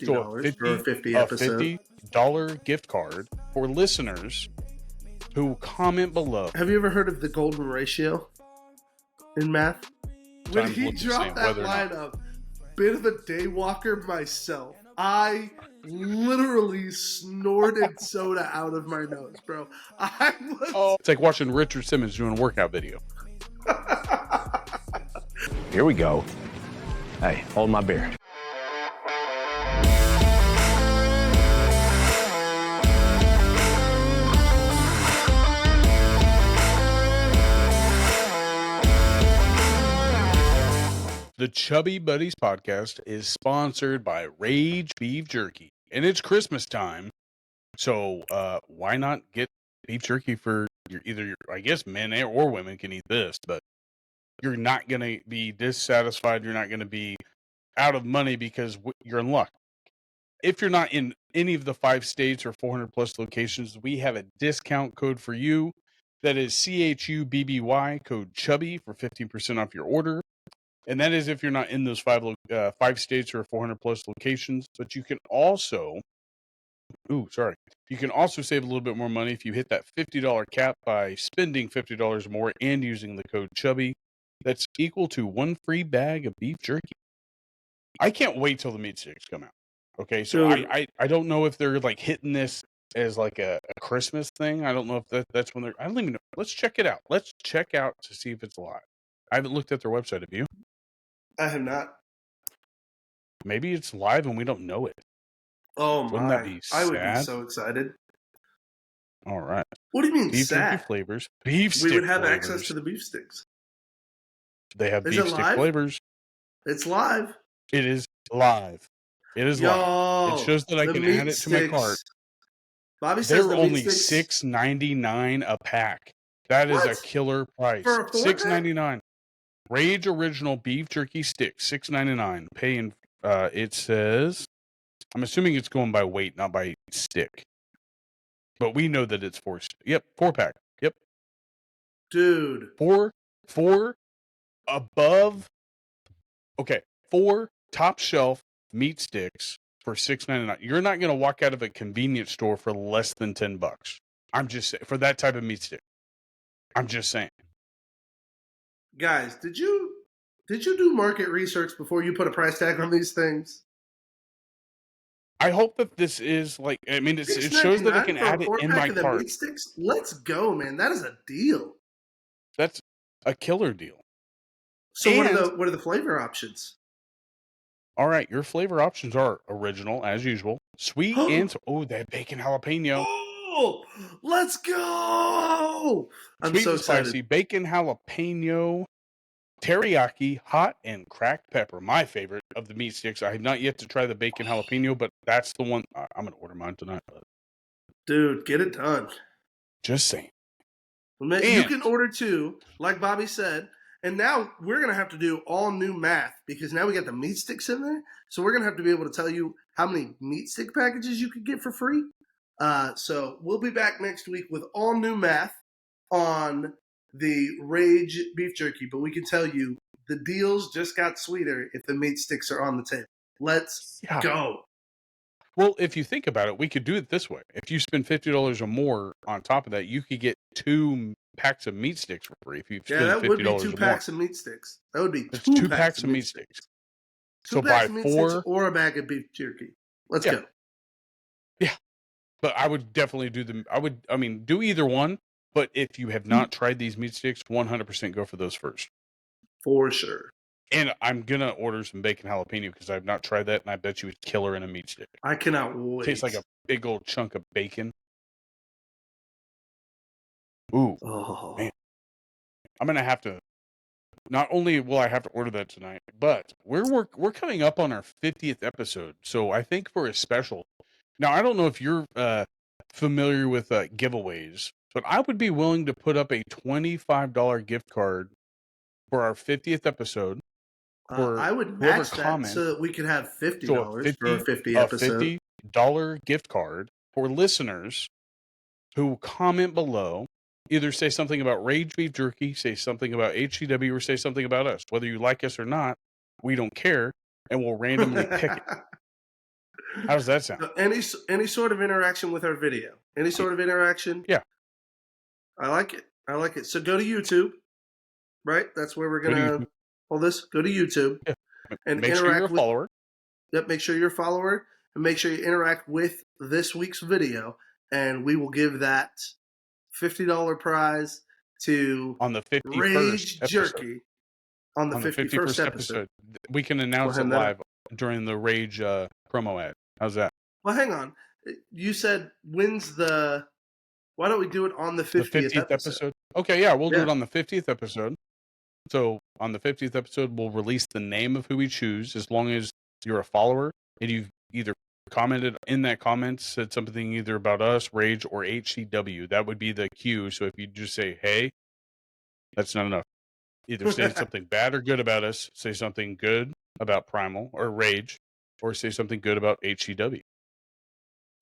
$50 for a 50 episode. $50 gift card for listeners who comment below. Have you ever heard of the golden ratio in math? When he dropped that line up, bit of a daywalker myself. I literally snorted soda out of my nose, bro. It's like watching Richard Simmons doing a workout video. Here we go. Hey, hold my beer. The Chubby Buddies podcast is sponsored by Rage Beef Jerky, and it's Christmas time, so why not get beef jerky for either I guess men or women can eat this, but you're not going to be dissatisfied, you're not going to be out of money because you're in luck. If you're not in any of the 5 states or 400 plus locations, we have a discount code for you that is CHUBBY, code Chubby, for 15% off your order. And that is if you're not in those 5 states or 400 plus locations. But you can also, you can also save a little bit more money if you hit that $50 cap by spending $50 more and using the code Chubby. That's equal to 1 free bag of beef jerky. I can't wait till the meat sticks come out. Okay, so I don't know if they're like hitting this as like a Christmas thing. I don't know if that's when they're. I don't even know. Let's check it out. Let's check out to see if it's live. I haven't looked at their website. Have you? I have not. Maybe it's live and we don't know it. Oh Wouldn't my! that be sad? I would be so excited. All right. What do you mean beef sad? Jerky flavors. Beef stick. We would have flavors. access to the beef sticks. They have Is beef it stick live? flavors. It's live. It is live. It is live. It shows that I can add it to my cart. Bobby says they're only $6.99 a pack. That is a killer price. For a $6.99. Rage Original Beef Jerky Sticks, $6.99. Paying. It says. I'm assuming it's going by weight, not by stick. But we know that it's 4. Yep, 4-pack. Yep, dude. 4 above. Okay, 4 top shelf meat sticks for $6.99. You're not going to walk out of a convenience store for less than $10. I'm just saying, for that type of meat stick. I'm just saying. Guys, did you do market research before you put a price tag on these things? I hope that this is like. I mean, it shows that I can add it in my cart. Meat sticks? Let's go, man! That is a deal. That's a killer deal. So what are the flavor options? All right, your flavor options are original as usual, sweet and they have bacon jalapeno. Oh, let's go! I'm sweet so and excited. Spicy bacon jalapeno, teriyaki, hot and cracked pepper. My favorite of the meat sticks. I have not yet to try the bacon jalapeno, but that's the one I'm gonna order mine tonight. Dude, get it done. Just saying. You can order 2, like Bobby said. And now we're going to have to do all new math because now we got the meat sticks in there. So we're going to have to be able to tell you how many meat stick packages you could get for free. So we'll be back next week with all new math on the Rage Beef Jerky. But we can tell you the deals just got sweeter if the meat sticks are on the table. Let's go. Well, if you think about it, we could do it this way. If you spend $50 or more on top of that, you could get 2 packs of meat sticks for free. If you spend that would be $50 2 or packs more. of meat sticks. That would be two packs of meat sticks. 2 packs of meat sticks or a bag of beef jerky. Let's go. Yeah, but I would definitely do do either one. But if you have not tried these meat sticks, 100% go for those first. For sure. And I'm gonna order some bacon jalapeno because I've not tried that, and I bet you it's killer in a meat stick. I cannot wait. Tastes like a big old chunk of bacon. Ooh, man. I'm gonna have to. Not only will I have to order that tonight, but we're coming up on our 50th episode. So I think for a special. Now I don't know if you're familiar with giveaways, but I would be willing to put up a $25 gift card for our 50th episode. I would match that so that we could have $50 for a 50 episode. A $50 gift card for listeners who comment below. Either say something about Rage Beef Jerky, say something about HCW, or say something about us. Whether you like us or not, we don't care, and we'll randomly pick it. How does that sound? Any sort of interaction with our video, any sort of interaction. Yeah. I like it. I like it. So go to YouTube, right? That's where we're Go to gonna YouTube. hold this. Go to YouTube Yeah. and Make sure you're a interact with. follower. Yep. Make sure you're a follower and make sure you interact with this week's video, and we will give that $50 prize to On the 51st Rage episode. Jerky on the 51st episode. We can announce it live during the Rage promo ad. How's that? Well, hang on. You said when's the? Why don't we do it on the 50th episode? Okay, yeah, we'll do it on the 50th episode. So on the 50th episode, we'll release the name of who we choose, as long as you're a follower and you've either commented in that comment, said something either about us, Rage, or HCW. That would be the cue. So if you just say, hey, that's not enough. Either say something bad or good about us, say something good about Primal or Rage, or say something good about HCW.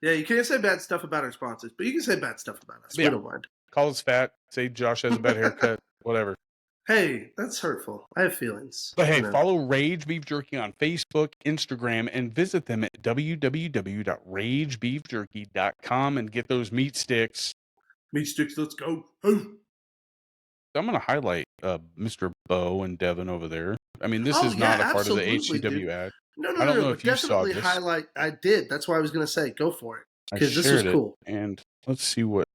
Yeah, you can't say bad stuff about our sponsors, but you can say bad stuff about us. Yeah. We don't mind. Call us fat. Say Josh has a bad haircut. Whatever. Hey, that's hurtful. I have feelings. But hey, follow Rage Beef Jerky on Facebook, Instagram, and visit them at www.ragebeefjerky.com and get those meat sticks. Meat sticks, let's go. I'm going to highlight Mr. Bo and Devin over there. I mean, this is not a part of the HCW ad. No, I don't know if you saw this. Highlight. I did. That's why I was going to say, go for it. Because this was cool. And let's see what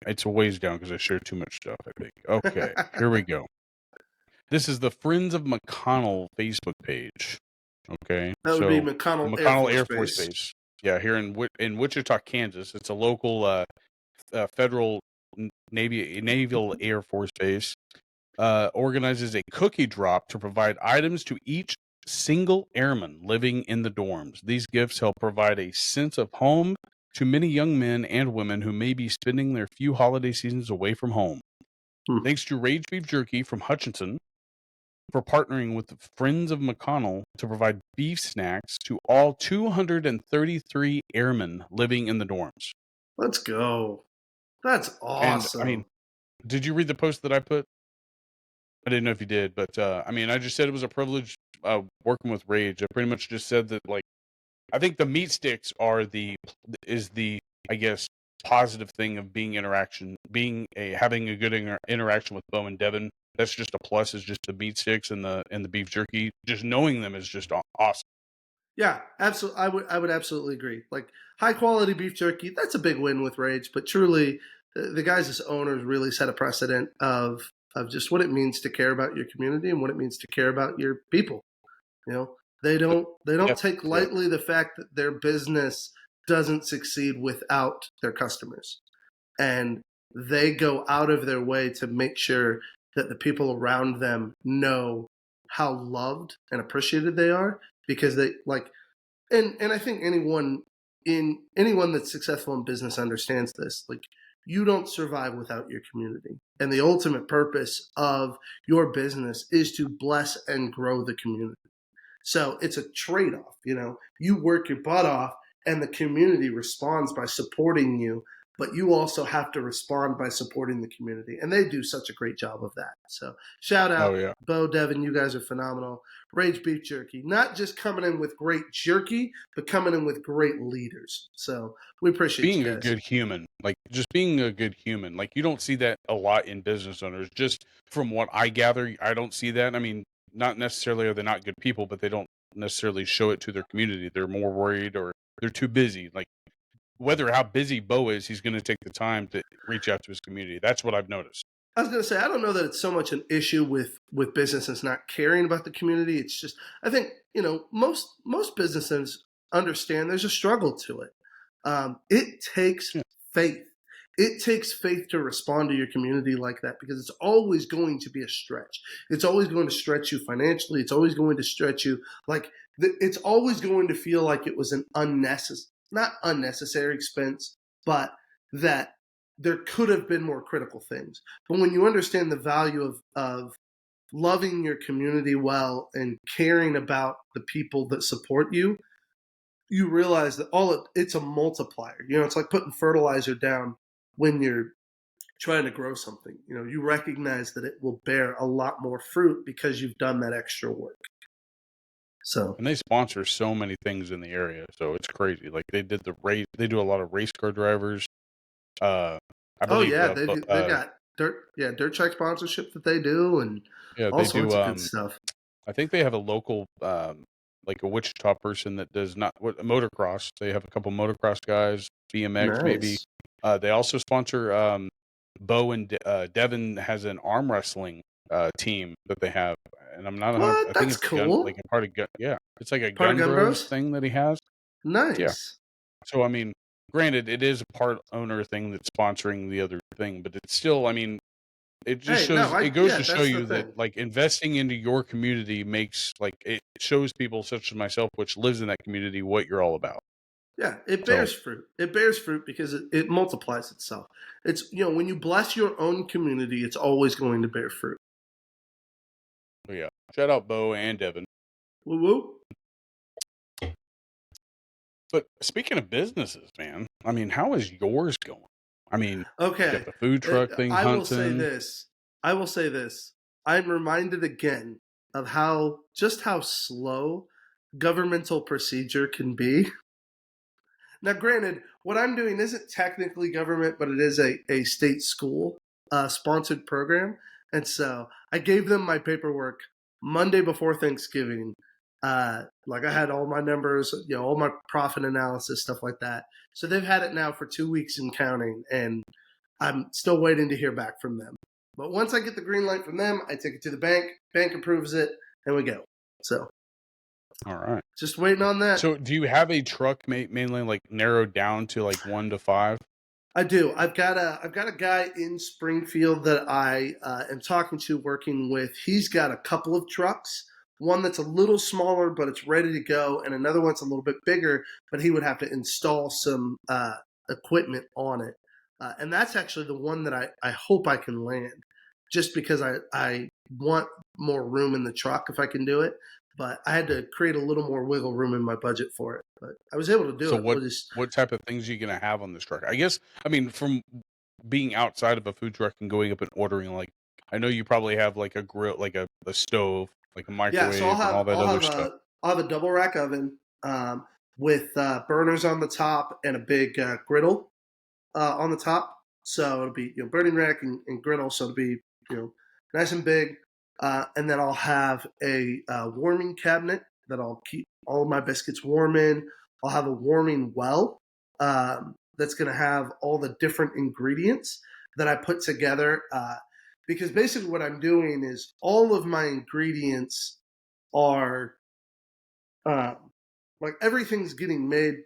it's a ways down because I shared too much stuff, I think. Okay, here we go. This is the Friends of McConnell Facebook page. Okay. That would be McConnell Air Force Base. Yeah, here in Wichita, Kansas. It's a local federal naval Air Force base. Organizes a cookie drop to provide items to each single airman living in the dorms. These gifts help provide a sense of home to many young men and women who may be spending their few holiday seasons away from home. Thanks to Rage Beef Jerky from Hutchinson for partnering with the Friends of McConnell to provide beef snacks to all 233 airmen living in the dorms. Let's go. That's awesome. And, I mean, did you read the post that I put? I didn't know if you did, but I mean, I just said it was a privilege working with Rage. I pretty much just said that, like, I think the meat sticks are the I guess positive thing of having a good interaction with Bo and Devin. That's just a plus. Is just the meat sticks and the beef jerky. Just knowing them is just awesome. Yeah, absolutely. I would absolutely agree. Like, high quality beef jerky, that's a big win with Rage. But truly, the guys as owners really set a precedent of just what it means to care about your community and what it means to care about your people. You know, they don't take lightly the fact that their business doesn't succeed without their customers, and they go out of their way to make sure that the people around them know how loved and appreciated they are, because they like, and I think anyone that's successful in business understands this. Like, you don't survive without your community. And the ultimate purpose of your business is to bless and grow the community. So it's a trade-off, you know. You work your butt off and the community responds by supporting you, but you also have to respond by supporting the community. And they do such a great job of that. So shout out, Bo, Devin, you guys are phenomenal. Rage Beef Jerky, not just coming in with great jerky, but coming in with great leaders. So we appreciate being you guys. a good human, like just being a good human. Like, you don't see that a lot in business owners. Just from what I gather, I don't see that. I mean, not necessarily are they not good people, but they don't necessarily show it to their community. They're more worried or they're too busy. Like, whether how busy Bo is, he's going to take the time to reach out to his community. That's what I've noticed. I was going to say, I don't know that it's so much an issue with businesses not caring about the community. It's just, I think, you know, most businesses understand there's a struggle to it. It takes faith. It takes faith to respond to your community like that, because it's always going to be a stretch. It's always going to stretch you financially. It's always going to stretch you. Like, it's always going to feel like it was an not unnecessary expense, but that there could have been more critical things. But when you understand the value of loving your community well and caring about the people that support you, you realize that it's a multiplier. You know, it's like putting fertilizer down when you're trying to grow something. You know, you recognize that it will bear a lot more fruit because you've done that extra work. So And they sponsor so many things in the area, so it's crazy. Like they did the race, they do a lot of race car drivers. I oh believe, yeah, they've got dirt track sponsorship that they do, and yeah, all they do. sorts of good stuff. I think they have a local, like a Wichita person that does not what motocross. They have a couple motocross guys, BMX maybe. Nice. They also sponsor. Bo and Devin has an arm wrestling team that they have, and I'm not 100. What? I think That's it's gun, like cool. a part of gun. Yeah, it's like a Part of Gun Gun Bros Bros. thing that he has. Yeah. Nice. So I mean, granted, it is a part owner thing that's sponsoring the other thing, but it's still. I mean, it just Hey, no, shows. It goes yeah, to show that's the you thing. that like investing into your community makes like it shows people such as myself, which lives in that community, what you're all about. Yeah, it So bears fruit. It bears fruit because it multiplies itself. It's when you bless your own community, it's always going to bear fruit. yeah, shout out Bo and Devin. Woo woo. But speaking of businesses, man, I mean, how is yours going? I mean, you Okay, got the food truck thing I will say hunting. this. I will say this. I'm reminded again of how slow governmental procedure can be. Now, granted, what I'm doing isn't technically government, but it is a state school sponsored program. And so I gave them my paperwork Monday before Thanksgiving. Like I had all my numbers, all my profit analysis, stuff like that. So they've had it now for 2 weeks and counting, and I'm still waiting to hear back from them. But once I get the green light from them, I take it to the bank. Bank approves it, and we go. So All right. just waiting on that. So, do you have a truck mainly like narrowed down to like 1 to 5? I do. I've got a guy in Springfield that I am talking to, working with. He's got a couple of trucks. One that's a little smaller, but it's ready to go, and another one's a little bit bigger, but he would have to install some equipment on it. And that's actually the one that I hope I can land, just because I want more room in the truck if I can do it. But I had to create a little more wiggle room in my budget for it. But I was able to do So, it. what type of things are you gonna have on this truck? I guess, I mean, from being outside of a food truck and going up and ordering, like, I know you probably have like a grill, like a stove, like a Yeah, so microwave, and all that other stuff. I'll have a double rack oven with burners on the top and a big griddle on the top. So it'll be burning rack and griddle. So it'll be nice and big. And then I'll have a warming cabinet that I'll keep all of my biscuits warm in. I'll have a warming well that's going to have all the different ingredients that I put together. Because basically what I'm doing is all of my ingredients are like everything's getting made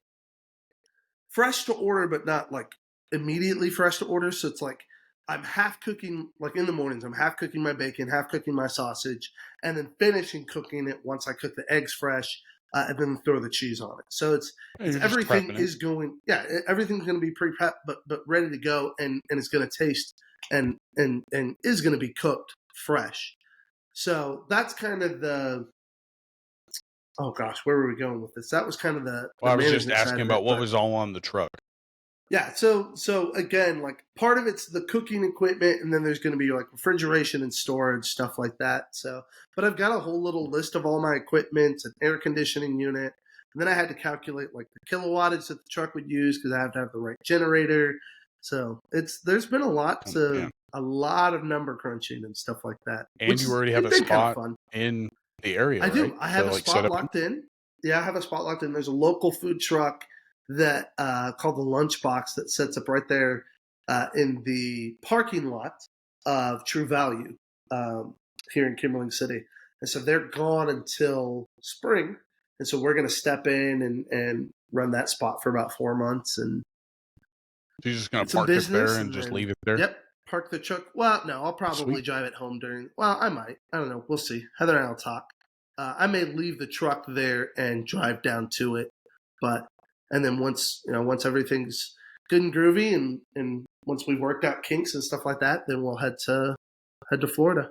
fresh to order, but not like immediately fresh to order. So it's like I'm half cooking, like in the mornings, I'm half cooking my bacon, half cooking my sausage, and then finishing cooking it once I cook the eggs fresh, and then throw the cheese on it. So it's everything is going, yeah, everything's going to be pre-prepped, but ready to go, and it's going to taste and is going to be cooked fresh. So that's kind of oh gosh, where were we going with this? That was kind of the Well, I was just management side asking of about it, what but was all on the truck. yeah, so again, like part of it's the cooking equipment, and then there's going to be like refrigeration and storage, stuff like that. So, but I've got a whole little list of all my equipment, an air conditioning unit, and then I had to calculate like the kilowattage that the truck would use because I have to have the right generator. So there's been a lot of number crunching and stuff like that. And Which you already have a been kind of spot fun. in the area, I do. right? I have To a like set spot up. locked in. Yeah, I have a spot locked in. There's a local food truck that called the Lunchbox that sets up right there in the parking lot of True Value here in Kimberling City. And so they're gone until spring. And so we're going to step in and run that spot for about 4 months. And So you're just gonna some park it there business and just then, leave it there? yep, park the truck. Well, no, I'll probably Sweet. drive it home well, I might. I don't know. We'll see. Heather and I'll talk. I may leave the truck there and drive down to it, and then once everything's good and groovy, and once we've worked out kinks and stuff like that, then we'll head to Florida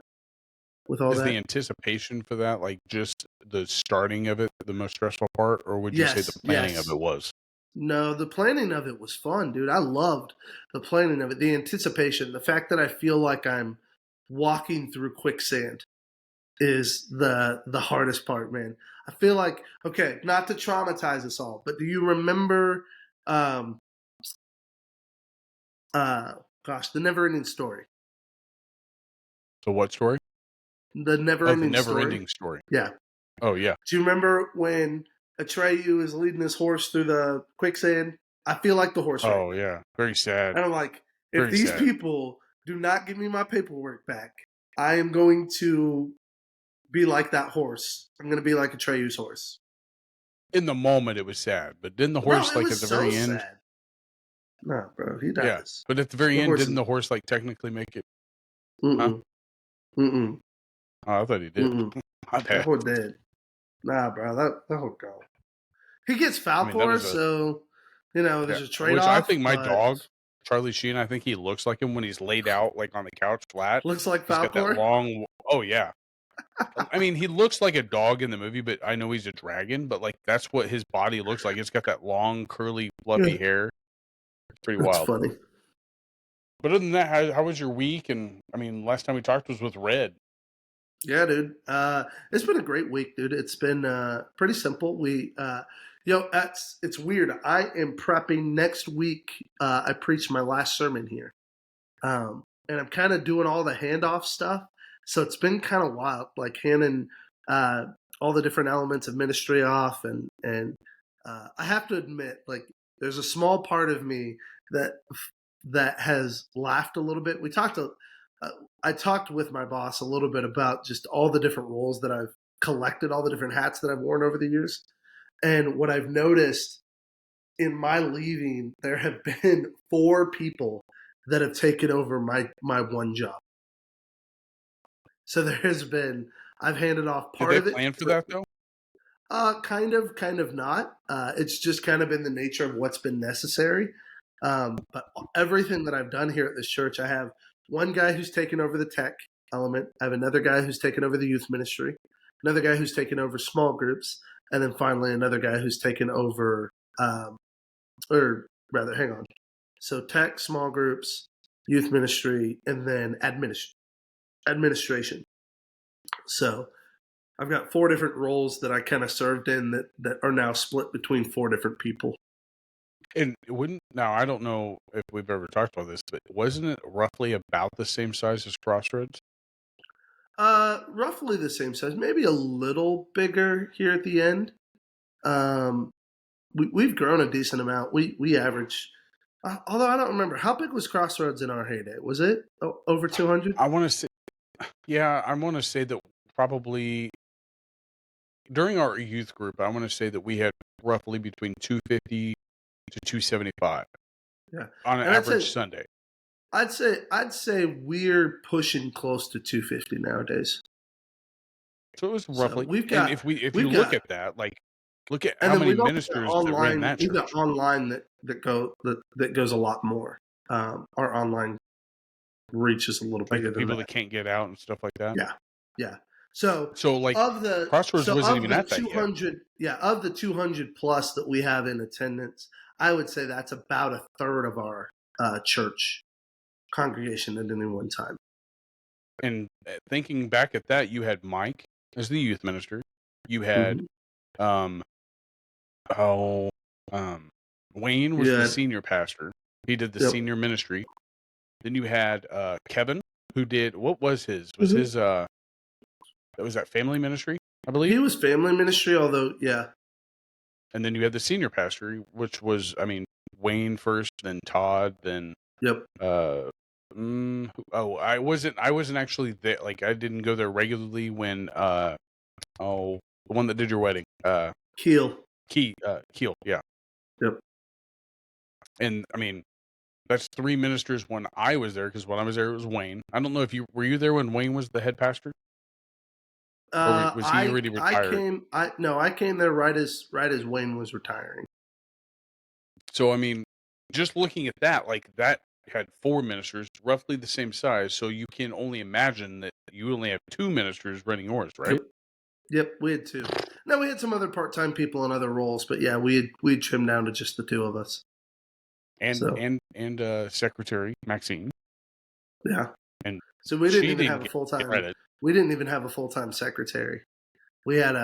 with all Is that. the anticipation for that like just the starting of it the most stressful part, or would you say the planning of it was? No, the planning of it was fun, dude. I loved the planning of it, the anticipation, the fact that I feel like I'm walking through quicksand. is the hardest part, man. I feel like, okay, not to traumatize us all, but do you remember the Never Ending Story? So what story? The Never Oh, the Ending never Story. ending story. Yeah. Oh yeah. Do you remember when Atreyu is leading his horse through the quicksand? I feel like the horse right Oh now. yeah. Very sad. And I'm like, if Very these sad. people do not give me my paperwork back, I am going to be like that horse. I'm going to be like Atreyu's horse. In the moment, it was sad, but didn't the horse Bro, it like was at the so very end? sad. No, bro, he Yeah, dies. but at the very The end, horse didn't is- the horse like technically make it? Huh? Mm-mm. Mm-mm. Oh, I thought he did. Mm-mm. My That bad. horse dead. Nah, bro, that horse gone. He gets foul I mean, for us, so, there's a trade-off. Which I think my but dog, Charlie Sheen, I think he looks like him when he's laid out like on the couch flat. looks like He's got that Falcor. long. Oh yeah. I mean, he looks like a dog in the movie, but I know he's a dragon. But like, that's what his body looks like. It's got that long, curly, fluffy Yeah. hair. It's pretty That's wild. funny. But other than that, how was your week? And I mean, last time we talked was with Red. Yeah, dude. It's been a great week, dude. It's been pretty simple. It's weird. I am prepping next week. I preach my last sermon here, and I'm kind of doing all the handoff stuff. So it's been kind of wild, like handing all the different elements of ministry off, and I have to admit, like, there's a small part of me that has laughed a little bit. I talked with my boss a little bit about just all the different roles that I've collected, all the different hats that I've worn over the years. And what I've noticed in my leaving, there have been 4 people that have taken over my one job. So I've handed off part Did of they it. plan for that though? Kind of not. It's just kind of been the nature of what's been necessary. But everything that I've done here at this church, I have one guy who's taken over the tech element. I have another guy who's taken over the youth ministry, another guy who's taken over small groups, and then finally another guy who's taken over, hang on. So tech, small groups, youth ministry, and then administration. So I've got 4 different roles that I kind of served in that are now split between 4 different people. And now I don't know if we've ever talked about this, but wasn't it roughly about the same size as Crossroads? Roughly the same size, maybe a little bigger here at the end. We've grown a decent amount. We average, although I don't remember how big was Crossroads in our heyday. Was it over 200? I want to say that probably during our youth group, I want to say that we had roughly between 250 to 275. Yeah, on an average Sunday. I'd say we're pushing close to 250 nowadays. So it was roughly. So we've got. And if you look at that, like, look at how many ministers that ran that church. We've got online that goes a lot more. Our online reach is a little bigger than people that. that can't get out and stuff like that. Yeah. So like of the Crossroads wasn't even at that 200, yet. Of the 200 plus that we have in attendance, I would say that's about a third of our church congregation at any one time. And thinking back at that, you had Mike as the youth minister. You had Wayne was the senior pastor. He did the senior ministry. Then you had Kevin, who did, what was his? Was his was that family ministry, I believe? He was family ministry, although And then you had the senior pastor, which was, I mean, Wayne first, then Todd, then I wasn't actually there. Like, I didn't go there regularly when the one that did your wedding, Keel, yeah. Yep. And I mean, that's 3 ministers when I was there, because when I was there it was Wayne. I don't know if were you there when Wayne was the head pastor? Or was he already retired? I came there right as Wayne was retiring. So I mean, just looking at that, like, that had 4 ministers, roughly the same size. So you can only imagine that you only have 2 ministers running yours, right? Yep, we had 2. No, we had some other part-time people in other roles, but yeah, we'd trimmed down to just the 2 of us. And secretary Maxine. Yeah. And So we she didn't even have a get full time. credit. We didn't even have a full time secretary. We had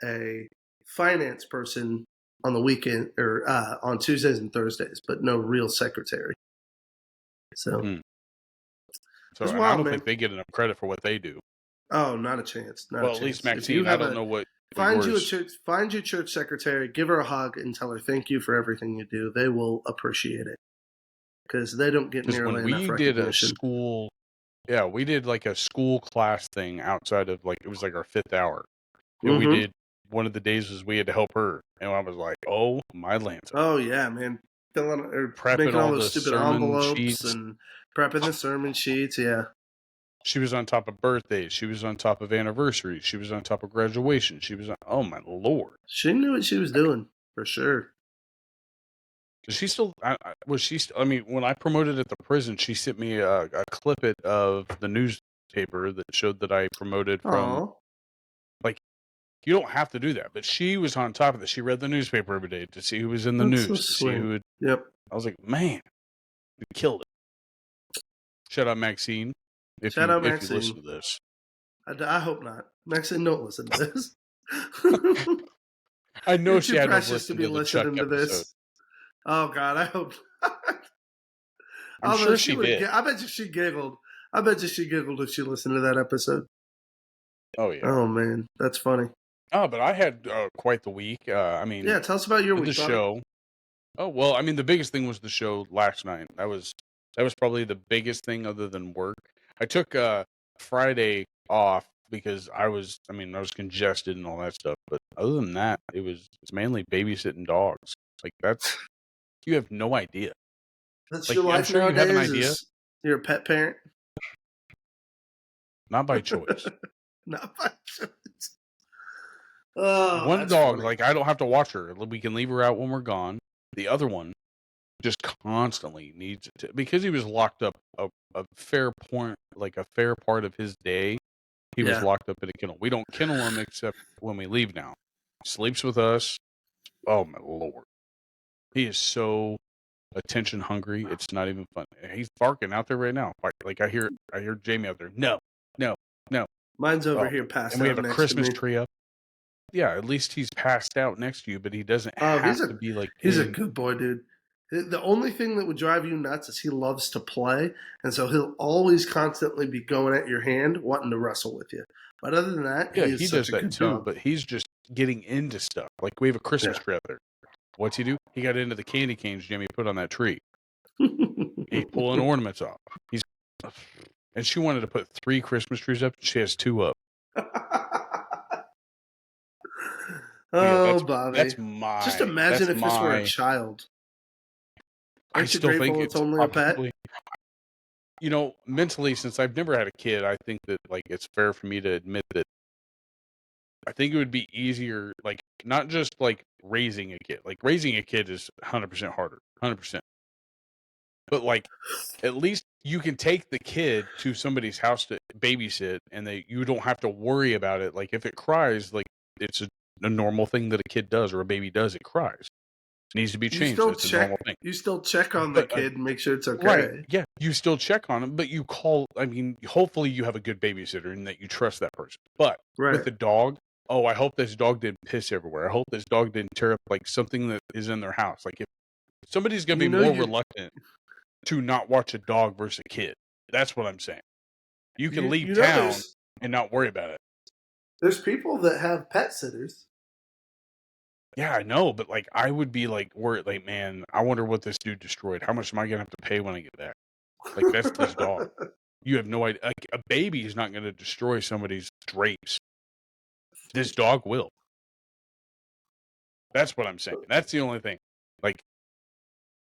a finance person on the weekend or on Tuesdays and Thursdays, but no real secretary. So So it's and wild, I don't man. think they get enough credit for what they do. Oh, not a chance. Not Well, a at least chance. Maxine, I don't know what find you a yours. find your church secretary, give her a hug, and tell her thank you for everything you do. They will appreciate it because they don't get Because nearly when enough we did a recognition. school, yeah, we did like a school class thing outside of like it was like our 5th hour, and we did one of the days was we had to help her, and I was like, oh my Lanta. Oh yeah, man, filling or Prepping making all all those the stupid sermon envelopes sheets. and prepping the sermon sheets. Yeah, She was on top of birthdays. She was on top of anniversaries. She was on top of graduation. She was on, oh my Lord. she knew what she was doing for sure. Does she still, was she, I mean, when I promoted at the prison, she sent me a clip of the newspaper that showed that I promoted from, Oh, like, you don't have to do that, but she was on top of it. She read the newspaper every day to see who was in the that's so news, to see sweet. who would, Yep. I was like, man, you killed it. Shout out Maxine. If Shout you out if you Maxine. listen to this. I hope not. Maxine, don't listen to this. I know You're she too had to precious to listen be to the Chuck listening to episode. this. Oh God, I hope not. I'm sure she did. I bet you she giggled. I bet you she giggled if she listened to that episode. Oh yeah. Oh man, that's funny. Oh, but I had quite the week. I mean, Yeah, tell us about your the week. show. Oh well, I mean, the biggest thing was the show last night. That was probably the biggest thing other than work. I took Friday off because I was congested and all that stuff. But other than that, it's mainly babysitting dogs. Like you have no idea. That's Like your life I'm sure nowadays. you have an idea. You're a pet parent. Not by choice. Not by choice. Oh, One that's dog, funny. like I don't have to watch her. We can leave her out when we're gone. The other one just constantly needs it to, because he was locked up a fair part of his day. He was locked up in a kennel. We don't kennel him except when we leave now. He sleeps with us. Oh my Lord. He is so attention hungry. It's not even fun. He's barking out there right now. Like I hear Jamie out there. No. Mine's over here passed and we out have a next Christmas to me. tree up. Yeah, at least he's passed out next to you, but he doesn't Oh, have to be like he's a good boy, dude. The only thing that would drive you nuts is he loves to play, and so he'll always constantly be going at your hand, wanting to wrestle with you. But other than that, Yeah, he is he such does a that good too, dog. but he's just getting into stuff. Like we have a Christmas tree out there. What's he do? He got into the candy canes Jimmy put on that tree. He's pulling ornaments off. And she wanted to put 3 Christmas trees up. She has 2 up. Oh, Bobby. That's my. Just imagine if this were a child. Aren't you grateful it's only a pet? You know, mentally, since I've never had a kid, I think that like it's fair for me to admit that I think it would be easier, like not just like raising a kid. Like raising a kid is 100% harder, 100%. But like, at least you can take the kid to somebody's house to babysit, and you don't have to worry about it. Like if it cries, like it's a normal thing that a kid does or a baby does. It cries. It needs to be changed. It's a normal thing. You still check on the kid and make sure it's okay. Right. Yeah. You still check on him, but you call. I mean, hopefully you have a good babysitter and that you trust that person. But with the dog, oh, I hope this dog didn't piss everywhere. I hope this dog didn't tear up like something that is in their house. Like if somebody's gonna be more reluctant to not watch a dog versus a kid. That's what I'm saying. You can leave town and not worry about it. There's people that have pet sitters. Yeah, I know, but like I would be like worried, like, man, I wonder what this dude destroyed. How much am I gonna have to pay when I get back? Like that's this dog. You have no idea. Like a baby is not gonna destroy somebody's drapes. This dog will. That's what I'm saying. That's the only thing. Like,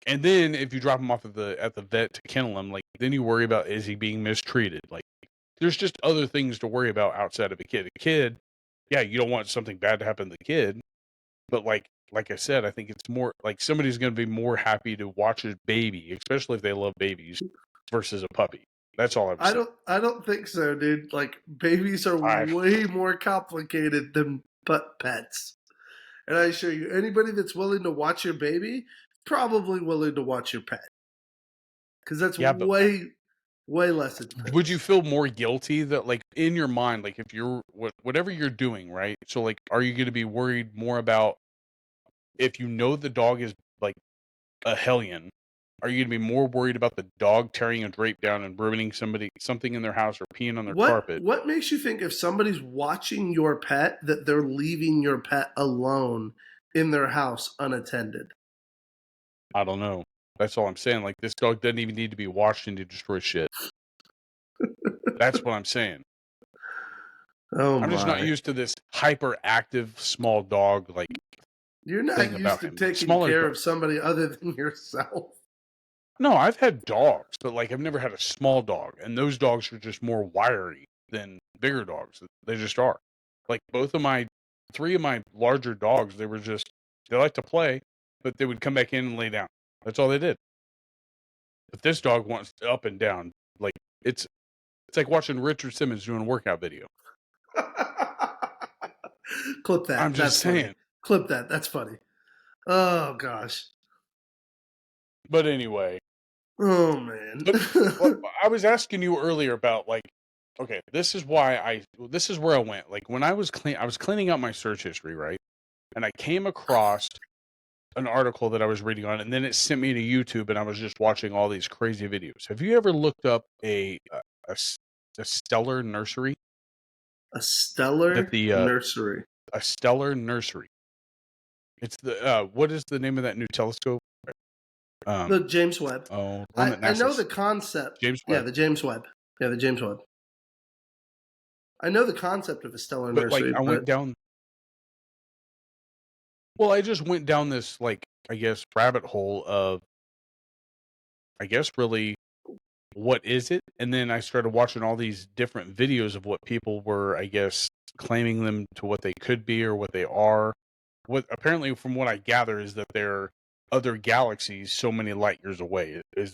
and then if you drop him off at the vet to kennel him, like then you worry about, is he being mistreated? Like there's just other things to worry about outside of a kid. A kid, yeah, you don't want something bad to happen to the kid. But like I said, I think it's more like somebody's going to be more happy to watch a baby, especially if they love babies, versus a puppy. That's all I'm saying. I don't think so, dude. Like babies are way more complicated than pets. And I assure you, anybody that's willing to watch your baby, probably willing to watch your pet. Because that's Way less intense. Would you feel more guilty that, like, in your mind, like, if you're whatever you're doing, right? So, like, are you going to be worried more about if you know the dog is like a hellion? Are you going to be more worried about the dog tearing a drape down and ruining something in their house or peeing on their carpet? What makes you think if somebody's watching your pet that they're leaving your pet alone in their house unattended? I don't know. That's all I'm saying. Like, this dog doesn't even need to be watched and to destroy shit. That's what I'm saying. Oh I'm just not my. used to this hyperactive small dog like You're not thing used about to him. taking Smaller care dog. of somebody other than yourself. No, I've had dogs, but like I've never had a small dog, and those dogs are just more wiry than bigger dogs. They just are. Like three of my larger dogs, they like to play, but they would come back in and lay down. That's all they did. But this dog wants up and down. Like it's like watching Richard Simmons doing a workout video. Clip that. I'm just saying. Funny. Clip that. That's funny. Oh gosh. But anyway. Oh man. But I was asking you earlier about like, okay, this is where I went. Like when I was cleaning out my search history, right? And I came across an article that I was reading on, and then it sent me to YouTube, and I was just watching all these crazy videos. Have you ever looked up a stellar nursery? A stellar nursery. A stellar nursery. It's the what is the name of that new telescope? The James Webb. Oh, I know the concept. James Webb. Yeah, the James Webb. Yeah, the James Webb. I know the concept of a stellar nursery. Like, I went down. Well, I just went down this, like, I guess, rabbit hole of, I guess, really, what is it? And then I started watching all these different videos of what people were, I guess, claiming them to what they could be or what they are. What apparently, from what I gather, is that they're other galaxies so many light years away. Is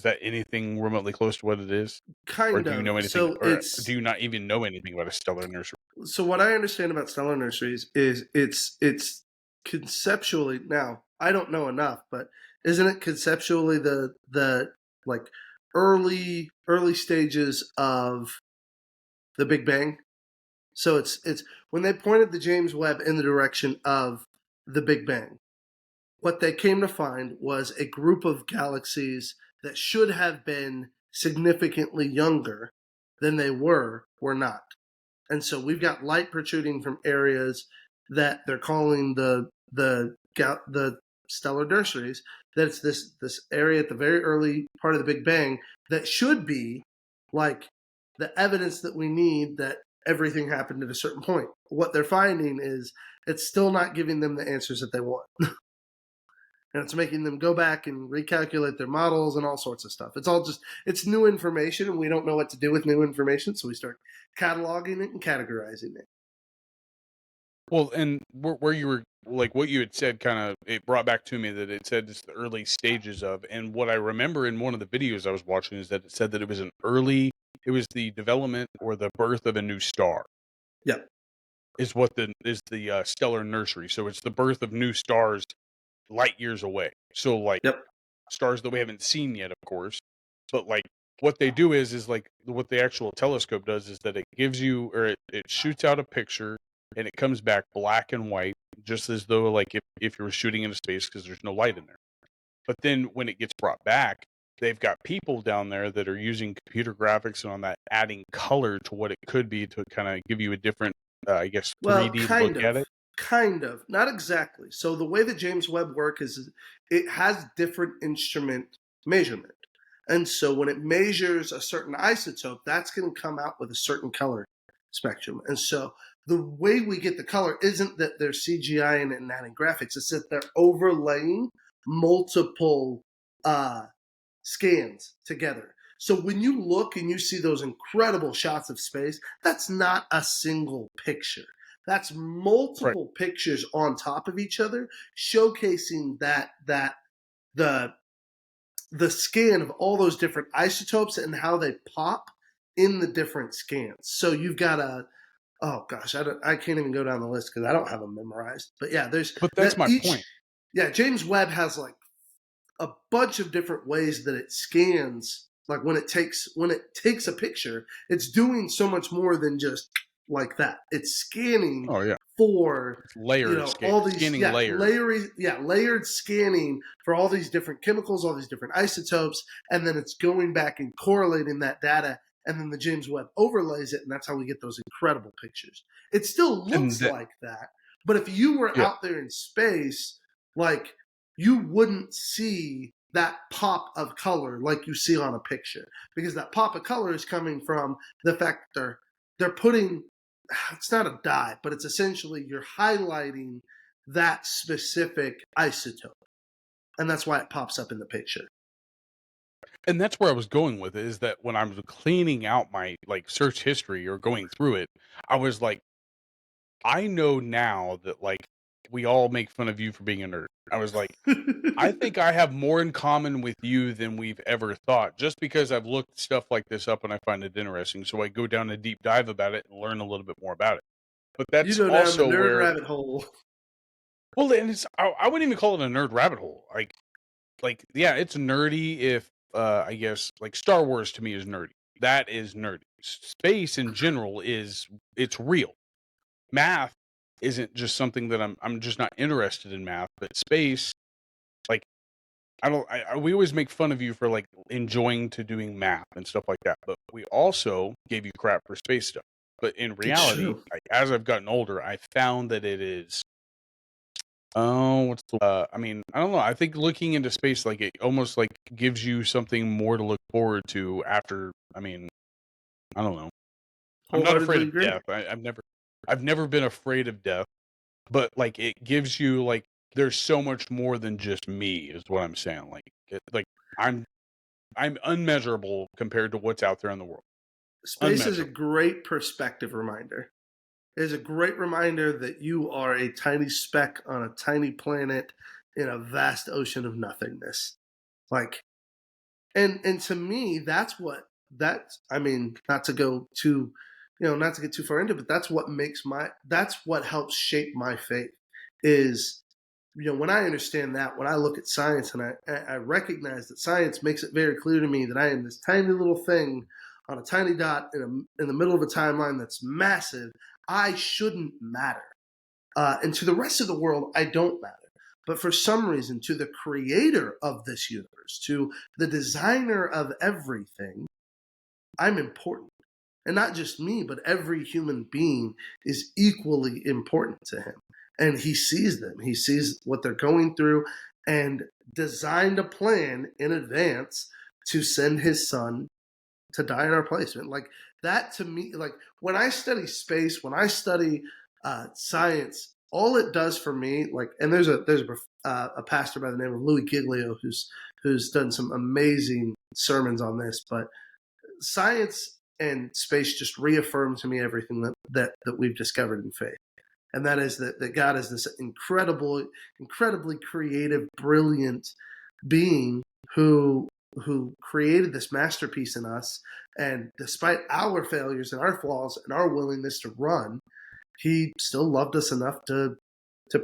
that anything remotely close to what it is? Kind or do you know anything? So do you not even know anything about a stellar nursery? So what I understand about stellar nurseries is it's conceptually, now I don't know enough, but isn't it conceptually the like early stages of the Big Bang? So it's when they pointed the James Webb in the direction of the Big Bang, what they came to find was a group of galaxies that should have been significantly younger than they were not. And so we've got light protruding from areas that they're calling the stellar nurseries. That it's this area at the very early part of the Big Bang that should be like the evidence that we need that everything happened at a certain point. What they're finding is it's still not giving them the answers that they want. And it's making them go back and recalculate their models and all sorts of stuff. It's new information, and we don't know what to do with new information, so we start cataloging it and categorizing it. Well, and where you were, like, what you had said kind of, it brought back to me that it said it's the early stages of, and what I remember in one of the videos I was watching is that it said that it was the development or the birth of a new star. Yep. Is the stellar nursery. So it's the birth of new stars light years away. So like stars that we haven't seen yet, of course. But like what they do is like what the actual telescope does is that it gives you, or it shoots out a picture and it comes back black and white, just as though like if you were shooting into space because there's no light in there. But then when it gets brought back, they've got people down there that are using computer graphics and on that adding color to what it could be to kind of give you a different, I guess, 3D look at it. Kind of, not exactly. So the way that James Webb works is it has different instrument measurement. And so when it measures a certain isotope, that's going to come out with a certain color spectrum. And so the way we get the color isn't that they're CGI and adding graphics. It's that they're overlaying multiple scans together. So when you look and you see those incredible shots of space, that's not a single picture. That's multiple pictures on top of each other, showcasing that the scan of all those different isotopes and how they pop in the different scans. So you've got I can't even go down the list because I don't have them memorized. But yeah, that's my point. Yeah, James Webb has like a bunch of different ways that it scans Like when it takes a picture, it's doing so much more than just like that. It's scanning for layered all these scanning layered scanning for all these different chemicals, all these different isotopes, and then it's going back and correlating that data, and then the James Webb overlays it, and that's how we get those incredible pictures. It still looks like that, but if you were out there in space, like, you wouldn't see that pop of color like you see on a picture, because that pop of color is coming from the fact that they're putting, it's not a dye, but it's essentially you're highlighting that specific isotope, and that's why it pops up in the picture. And that's where I was going with it, is that when I was cleaning out my like search history or going through it, I was like, I know now that like we all make fun of you for being a nerd. I was like, I think I have more in common with you than we've ever thought, just because I've looked stuff like this up and I find it interesting. So I go down a deep dive about it and learn a little bit more about it. But that's you go also down the nerd where rabbit hole. Well, and I wouldn't even call it a nerd rabbit hole. Like yeah, it's nerdy if I guess like Star Wars to me is nerdy. That is nerdy. Space in general it's real. Math isn't just something that I'm just not interested in math, but space, like we always make fun of you for like enjoying to doing math and stuff like that, but we also gave you crap for space stuff. But in reality, as I've gotten older, I found that it is I mean, I don't know. I think looking into space, like, it almost like gives you something more to look forward to after. I mean, I don't know. I'm not afraid of death. I've never been afraid of death, but like it gives you like there's so much more than just me, is what I'm saying. Like I'm unmeasurable compared to what's out there in the world. Space is a great perspective reminder. It is a great reminder that you are a tiny speck on a tiny planet in a vast ocean of nothingness. Like, and to me, I mean, not to go too, not to get too far into it, but that's what helps shape my faith is, when I understand that, when I look at science and I recognize that science makes it very clear to me that I am this tiny little thing on a tiny dot in the middle of a timeline that's massive, I shouldn't matter. And to the rest of the world, I don't matter. But for some reason, to the creator of this universe, to the designer of everything, I'm important. And not just me, but every human being is equally important to him. And he sees them. He sees what they're going through and designed a plan in advance to send his son to die in our place. And like that, to me, like when I study space, when I study science, all it does for me, like, and there's a pastor by the name of Louis Giglio who's done some amazing sermons on this, but science and space just reaffirm to me everything that we've discovered in faith. And that is that God is this incredibly creative, brilliant being who created this masterpiece in us. And despite our failures and our flaws and our willingness to run, he still loved us enough to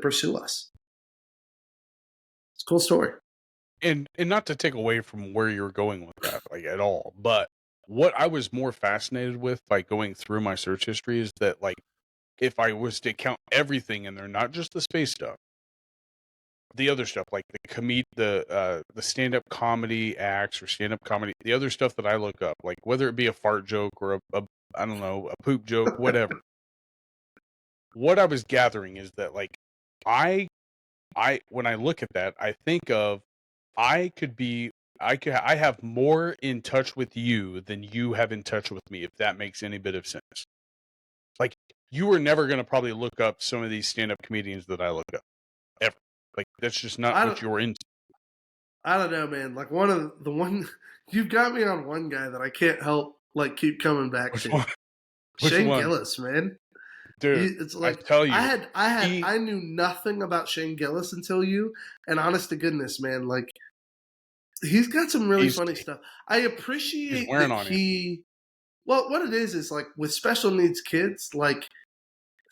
pursue us. It's a cool story. And not to take away from where you're going with that, like, at all, but what I was more fascinated with by going through my search history is that, like, if I was to count everything in there, not just the space stuff, the other stuff, like the stand-up comedy acts or stand-up comedy, the other stuff that I look up, like whether it be a fart joke or a I don't know, a poop joke, whatever. What I was gathering is that, like, I when I look at that, I think of I have more in touch with you than you have in touch with me, if that makes any bit of sense. Like, you are never going to probably look up some of these stand-up comedians that I look up, ever. Like, that's just not what you're into. I don't know, man. Like, you've got me on one guy that I can't help, like, keep coming back to. Shane Gillis, man. Dude, it's like, I tell you, I knew nothing about Shane Gillis until you, and honest to goodness, man, like, he's got some really funny stuff. I appreciate that well, what it is like with special needs kids, like,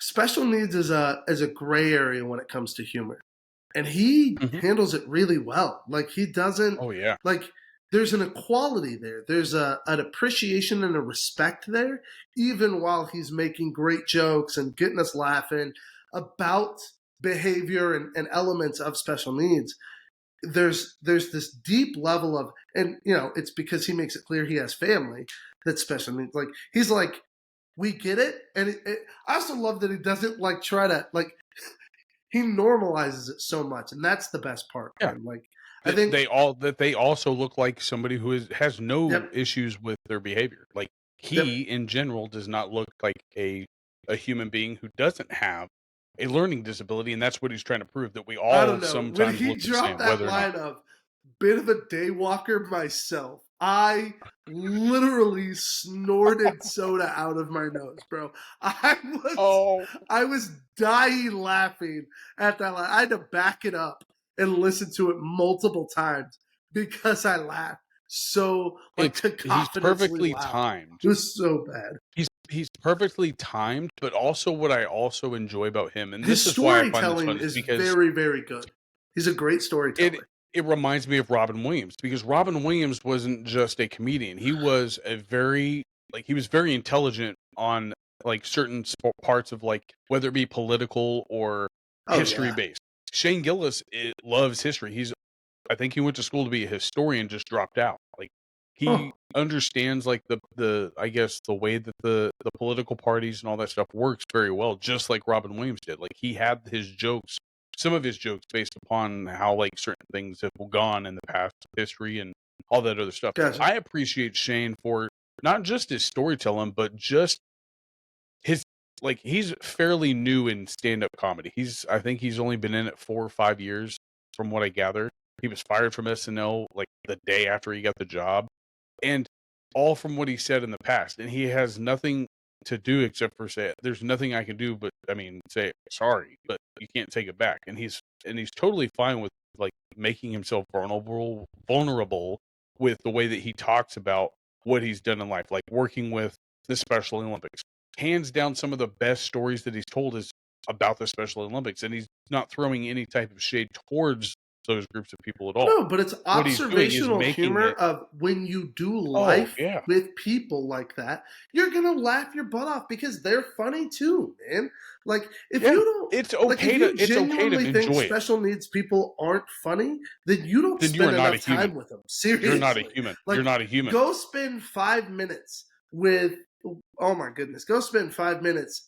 special needs is a gray area when it comes to humor. And he handles it really well. Like, he doesn't, like, there's an equality there. There's an appreciation and a respect there, even while he's making great jokes and getting us laughing about behavior and elements of special needs. There's this deep level of, and it's because he makes it clear he has family that's special needs. Like, he's like, we get it. And I also love that he doesn't like try to like, he normalizes it so much. And that's the best part. Yeah. Man. Like, I think they also look like somebody who has no issues with their behavior. Like, he in general does not look like a human being who doesn't have a learning disability, and that's what he's trying to prove, that we all I don't know. sometimes When he look the dropped same, that whether or line not. of bit of a daywalker myself, I literally snorted soda out of my nose, bro. I was dying laughing at that line. I had to back it up and listen to it multiple times because I laughed so He's perfectly loud. timed. It was so bad. He's perfectly timed, but also what I also enjoy about him, and his this is why I find this storytelling fun, is very, very, very good. He's a great storyteller. It reminds me of Robin Williams, because Robin Williams wasn't just a comedian. He was very intelligent on like certain parts of, like, whether it be political or history based. Shane Gillis loves history. I think he went to school to be a historian, just dropped out. Like, he understands like the I guess the way that the political parties and all that stuff works very well, just like Robin Williams did. Like, he had some of his jokes based upon how like certain things have gone in the past history and all that other stuff. Gotcha. I appreciate Shane for not just his storytelling, but just his, like, he's fairly new in stand-up comedy. I think he's only been in it 4 or 5 years from what I gather. He was fired from SNL like the day after he got the job, and all from what he said in the past. And he has nothing to do except for say, there's nothing I can do but, I mean, say sorry, but you can't take it back. And he's totally fine with like making himself vulnerable with the way that he talks about what he's done in life, like working with the Special Olympics. Hands down, some of the best stories that he's told is about the Special Olympics, and he's not throwing any type of shade towards those groups of people at all. No, but it's observational humor of when you do life with people like that, you're gonna laugh your butt off because they're funny too, man. Like, if you don't, it's okay to think enjoy special needs people aren't funny, then you don't spend enough time with them. Seriously, you're not a human. Like, you're not a human. Go spend 5 minutes with. Oh my goodness, go spend 5 minutes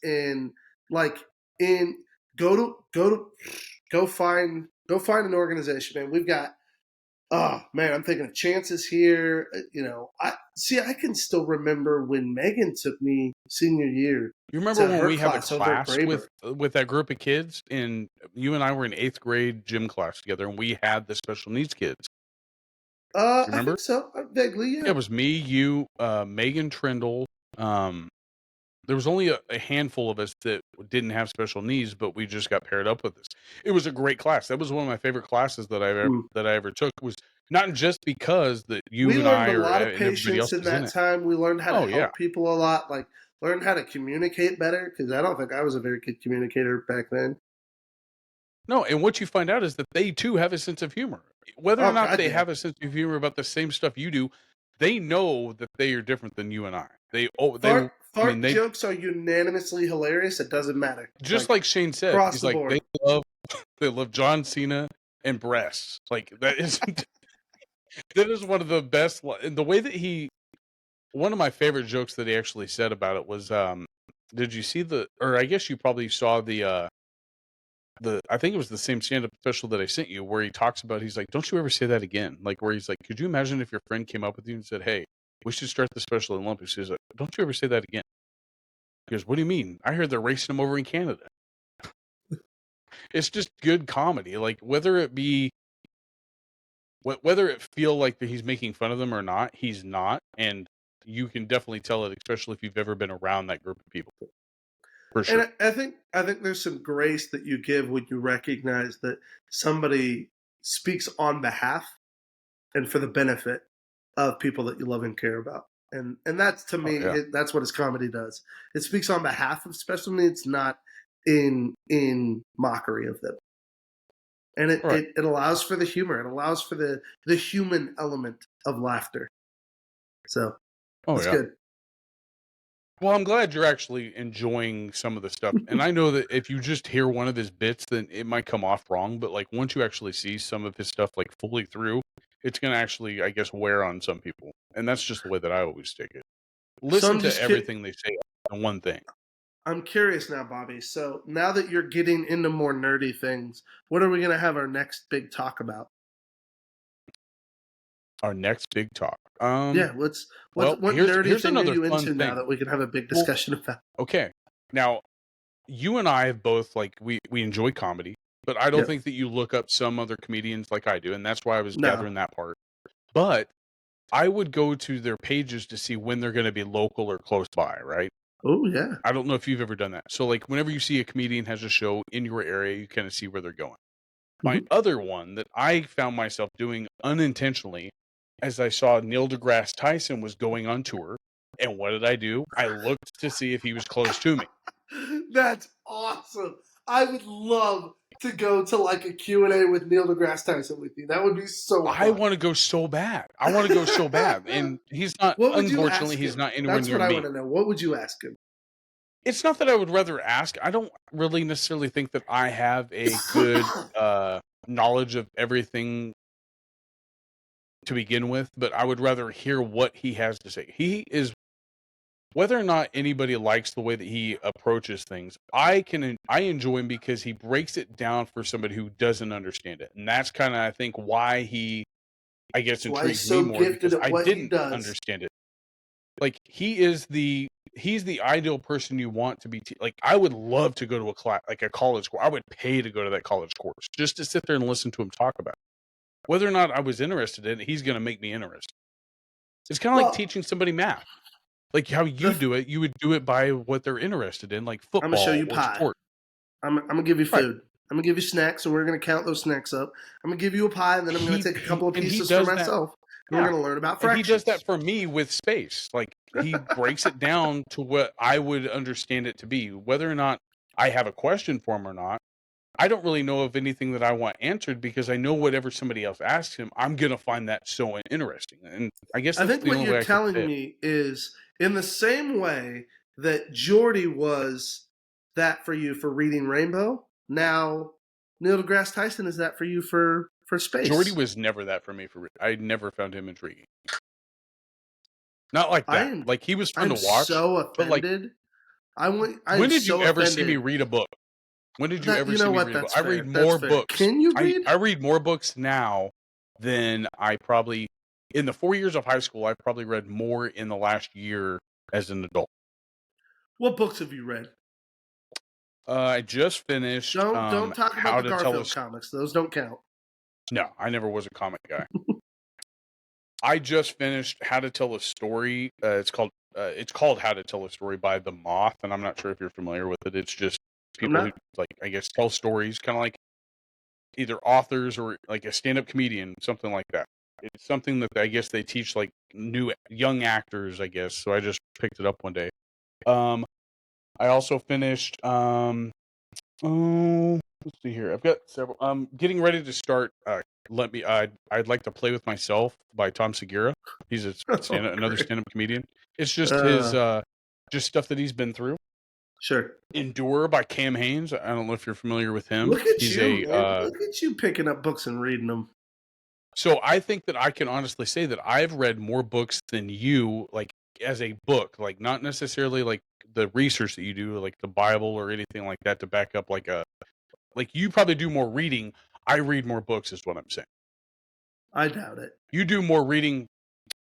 go find an organization, man. We've got, I'm thinking of chances here. I can still remember when Megan took me senior year. You remember when we had a class with that group of kids, and you and I were in 8th grade gym class together, and we had the special needs kids. Remember? I think so. Vaguely, yeah. It was me, you, Megan Trindle. There was only a handful of us that didn't have special needs, but we just got paired up with this. It was a great class. That was one of my favorite classes that I ever took. Was not just because that you and I learned a lot of patience in that time. We learned how to help people a lot. Like, learned how to communicate better, because I don't think I was a very good communicator back then. No, and what you find out is that they too have a sense of humor. Whether or not they have a sense of humor about the same stuff you do, they know that they are different than you and I. Fart jokes are unanimously hilarious. It doesn't matter. Just like Shane said, he's like, they love John Cena and breasts. Like, that is that is one of the best. And the way that one of my favorite jokes that he actually said about it was, did you see or I guess you probably saw I think it was the same stand-up special that I sent you, where he talks about, he's like, don't you ever say that again? Like, where he's like, could you imagine if your friend came up with you and said, hey, we should start the Special Olympics? He's like, don't you ever say that again. He goes, what do you mean? I heard they're racing them over in Canada. It's just good comedy. Like, whether it feel like that he's making fun of them or not, he's not. And you can definitely tell it, especially if you've ever been around that group of people. For sure. And I think there's some grace that you give when you recognize that somebody speaks on behalf and for the benefit of people that you love and care about. And that's, to me, that's what his comedy does. It speaks on behalf of special needs, not in mockery of them. And it allows for the humor. It allows for the human element of laughter. So Oh, that's yeah. good. Well, I'm glad you're actually enjoying some of the stuff. And I know that if you just hear one of his bits, then it might come off wrong. But like once you actually see some of his stuff like fully through, it's going to actually, I guess, wear on some people. And that's just the way that I always take it. Listen to everything they say on one thing. I'm curious now, Bobby. So now that you're getting into more nerdy things, what are we going to have our next big talk about? Our next big talk. Yeah, what nerdy thing are you into now that we can have a big discussion about? Okay. Now, you and I have both, like, we enjoy comedy, but I don't think that you look up some other comedians like I do, and that's why I was gathering that part. But I would go to their pages to see when they're going to be local or close by, right? Oh, yeah. I don't know if you've ever done that. So, like, whenever you see a comedian has a show in your area, you kind of see where they're going. My other one that I found myself doing unintentionally, as I saw Neil deGrasse Tyson was going on tour, and what did I do? I looked to see if he was close to me. That's awesome. I would love to go to like a Q&A with Neil deGrasse Tyson with you. That would be so fun. I want to go so bad. And he's not, unfortunately, he's not anywhere near me. That's what I want to know. What would you ask him? It's not that I would rather ask. I don't really necessarily think that I have a good knowledge of everything to begin with, but I would rather hear what he has to say. He is, whether or not anybody likes the way that he approaches things, I enjoy him because he breaks it down for somebody who doesn't understand it. And that's kind of, I think, why he, I guess, intrigues me more, because I didn't understand it. Like, he's the ideal person you want to be. Like, I would love to go to a college course. I would pay to go to that college course just to sit there and listen to him talk about it. Whether or not I was interested in it, he's going to make me interested. It's kind of like teaching somebody math. Like how you do it, you would do it by what they're interested in, like football. I'm gonna show you or pie. Sport. I'm gonna give you food. Right. I'm gonna give you snacks, and we're gonna count those snacks up. I'm gonna give you a pie, and then I'm gonna take a couple of pieces for myself. And we're gonna learn about fractions. And he does that for me with space. Like, he breaks it down to what I would understand it to be. Whether or not I have a question for him or not, I don't really know of anything that I want answered, because I know whatever somebody else asks him, I'm gonna find that so interesting. And I guess that's I think what you're telling me is, in the same way that Jordy was that for you for reading Rainbow, now Neil deGrasse Tyson is that for you for space. Jordy was never that for me. I never found him intriguing. Not like that. Like, he was fun to watch. So offended. When did you ever see me read a book? When did you ever see me read a book? I read more books. Can you read? I read more books now than I probably, in the 4 years of high school, I probably read more in the last year as an adult. What books have you read? I just finished. Don't talk about the Garfield comics. Those don't count. No, I never was a comic guy. I just finished How to Tell a Story. It's called How to Tell a Story by The Moth, and I'm not sure if you're familiar with it. It's just people who, like, I guess, tell stories, kind of like either authors or like a stand-up comedian, something like that. It's something that I guess they teach like young actors, I guess. So I just picked it up one day. I also finished. Let's see here. I've got several. Getting ready to start. I'd like to play with myself by Tom Segura. He's another stand-up comedian. It's just his just stuff that he's been through. Sure. Endure by Cam Haynes. I don't know if you're familiar with him. Look at you! Look at you picking up books and reading them. So I think that I can honestly say that I've read more books than you, like, as a book, like, not necessarily like the research that you do, like the Bible or anything like that, to back up like you probably do more reading. I read more books, is what I'm saying. I doubt it. You do more reading.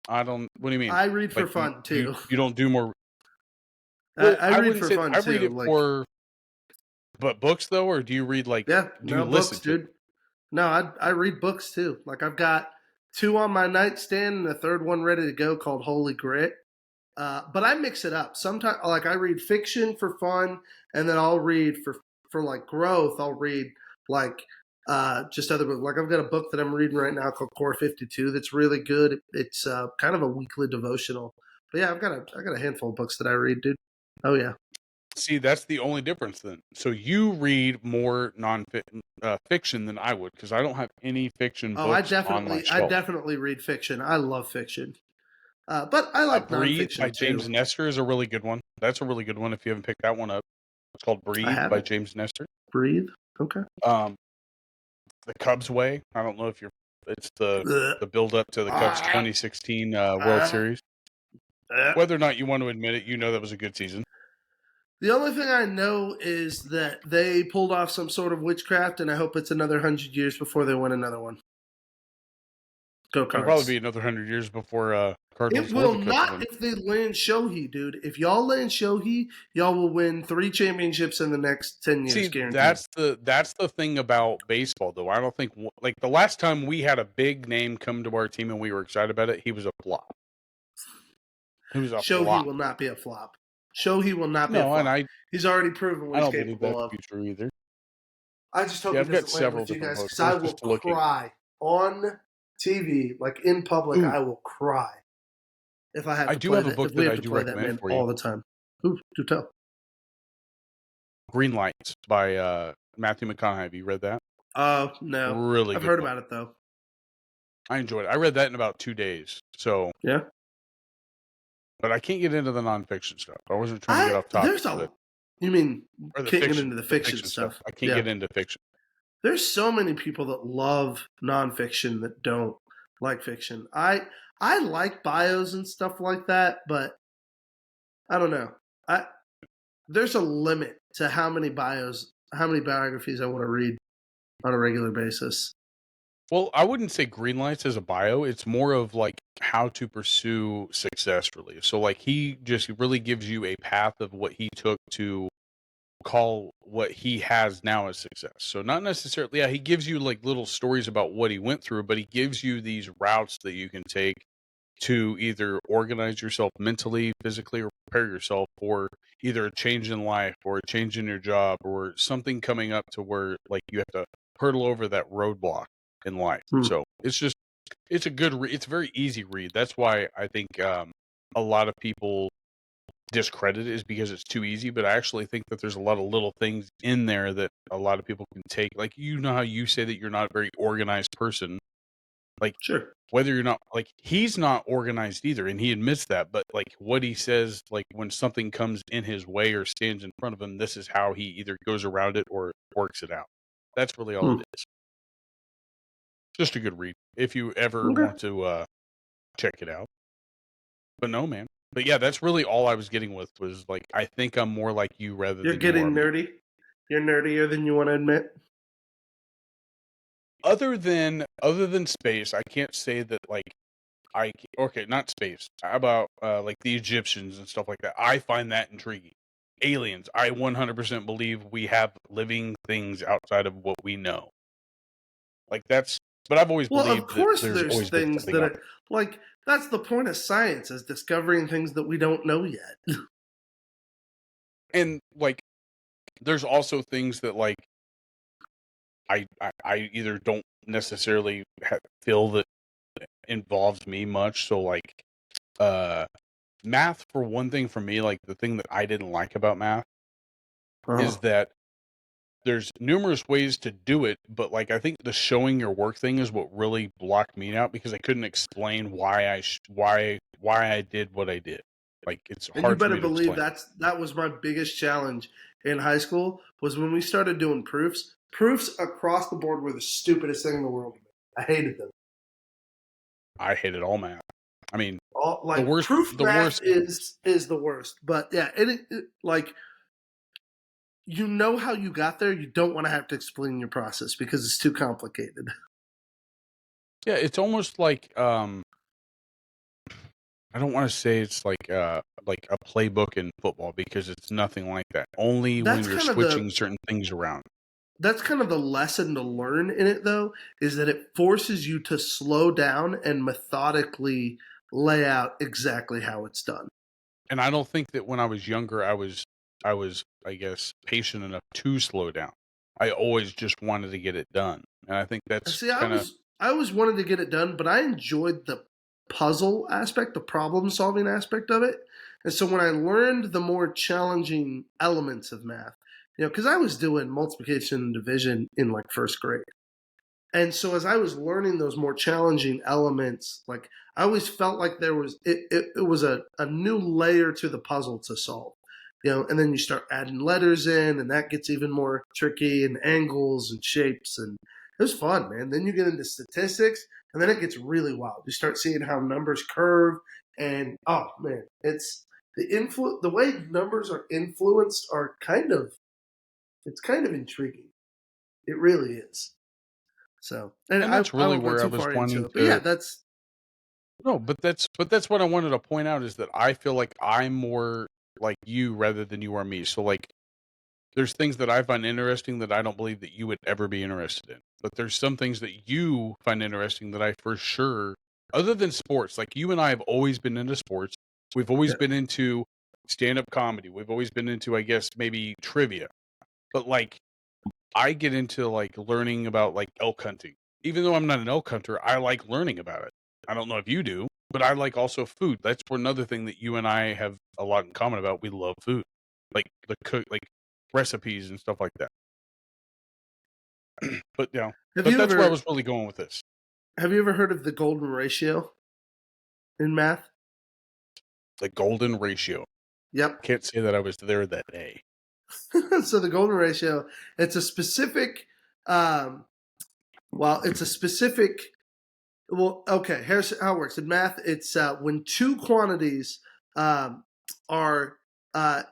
What do you mean? I read for fun too. You don't do more. Well, I read for fun too. I read it for. But books though, or do you read like? Yeah, do you listen books, dude. No, I read books too. Like, I've got 2 on my nightstand and a third one ready to go called Holy Grit. But I mix it up. Sometimes, like, I read fiction for fun, and then I'll read for like growth. I'll read like just other books. Like, I've got a book that I'm reading right now called Core 52 that's really good. It's kind of a weekly devotional. But yeah, I got a handful of books that I read, dude. Oh yeah. See, that's the only difference then. So you read more fiction than I would, because I don't have any fiction Oh, I books on my shelf. definitely read fiction. I love fiction. But I like Breathe by nonfiction too. James Nestor is a really good one. That's a really good one if you haven't picked that one up. It's called I Breathe by haven't. James Nestor. Breathe. Okay. The Cubs Way. I don't know if it's the build up to the Cubs 2016 World Series. Whether or not you want to admit it, you know that was a good season. The only thing I know is that they pulled off some sort of witchcraft, and I hope it's another 100 years before they win another one. Go Cards. It'll probably be another 100 years before Cardinals. It will not if they land Shohei, dude. If y'all land Shohei, y'all will win 3 championships in the next 10 years. See, guaranteed. that's the thing about baseball, though. I don't think like the last time we had a big name come to our team and we were excited about it, he was a flop. He was a Shohei flop. will not be a flop. Shohei will not be a flop. And he's already proven what he's capable of. I don't believe that to be true either. I just hope he doesn't land with you guys, because I will cry on TV, like in public. I will cry if I have to. I do have a book that I do recommend for you all the time. Ooh, do tell. Green Lights by Matthew McConaughey. Have you read that? No. Really, I've heard about it though. I enjoyed it. I read that in about 2 days. So yeah. But I can't get into the nonfiction stuff. I wasn't trying to get off topic. You mean can't get into the fiction stuff? I can't get into fiction. There's so many people that love nonfiction that don't like fiction. I like bios and stuff like that, but I don't know. There's a limit to how many biographies I want to read on a regular basis. Well, I wouldn't say Green Lights as a bio. It's more of like how to pursue success, really. So like he just really gives you a path of what he took to call what he has now as success. So not necessarily, he gives you like little stories about what he went through, but he gives you these routes that you can take to either organize yourself mentally, physically, or prepare yourself for either a change in life or a change in your job or something coming up to where like you have to hurdle over that roadblock in life. So it's a good read. It's a very easy read. That's why I think a lot of people discredit it, is because it's too easy. But I actually think that there's a lot of little things in there that a lot of people can take. Like, you know how you say that you're not a very organized person. Like, sure, whether you're not, like, he's not organized either, and he admits that. But like what he says, like when something comes in his way or stands in front of him, this is how he either goes around it or works it out. That's really all it is. Just a good read if you ever want to check it out. But no, man. But yeah, that's really all I was getting with, was like, I think I'm more like you rather You're than getting nerdy. You're nerdier than you want to admit. Other than space, I can't say that like not space. How about like the Egyptians and stuff like that? I find that intriguing. Aliens. I 100% believe we have living things outside of what we know. Like that's. But I've always believed of course that there's always things that are like, that's the point of science, is discovering things that we don't know yet. And like, there's also things that like I either don't necessarily feel that involves me much. So like, math, for one thing, for me, like the thing that I didn't like about math is that there's numerous ways to do it, but like I think the showing your work thing is what really blocked me out, because I couldn't explain why I did what I did. Like, it's hard. And you better believe that was my biggest challenge in high school, was when we started doing proofs. Proofs across the board were the stupidest thing in the world. I hated them. I hated all math. I mean, the worst. Proof math is the worst. But yeah, it like, you know how you got there. You don't want to have to explain your process because it's too complicated. Yeah, it's almost like I don't want to say it's like a playbook in football, because it's nothing like that. Only when you're switching certain things around. That's kind of the lesson to learn in it, though, is that it forces you to slow down and methodically lay out exactly how it's done. And I don't think that when I was younger, I was, I guess, patient enough to slow down. I always just wanted to get it done. And I think that's I always wanted to get it done, but I enjoyed the puzzle aspect, the problem solving aspect of it. And so when I learned the more challenging elements of math, because I was doing multiplication and division in like first grade. And so as I was learning those more challenging elements, like I always felt like there was it was a new layer to the puzzle to solve. And then you start adding letters in, and that gets even more tricky, and angles and shapes, and it was fun, man. Then you get into statistics, and then it gets really wild. You start seeing how numbers curve, and oh man, it's the way numbers are influenced are it's kind of intriguing. It really is. So, and that's I really won't go where I too was far wanting into it, to. but yeah, that's No, but that's what I wanted to point out is that I feel like I'm more like you rather than you are me. So like there's things that I find interesting that I don't believe that you would ever be interested in. But there's some things that you find interesting that I for sure, other than sports, like you and I have always been into sports. We've always yeah. been into stand-up comedy. We've always been into, I guess, maybe trivia. But like I get into like learning about like elk hunting. Even though I'm not an elk hunter, I like learning about it. I don't know if you do, but I like also food. That's another thing that you and I have a lot in common about. We love food, like the cook, like recipes and stuff like that. But that's where I was really going with this. Have you ever heard of the golden ratio in math? The golden ratio. Yep. Can't say that I was there that day. So the golden ratio, it's a specific, okay, here's how it works. In math, it's when two quantities are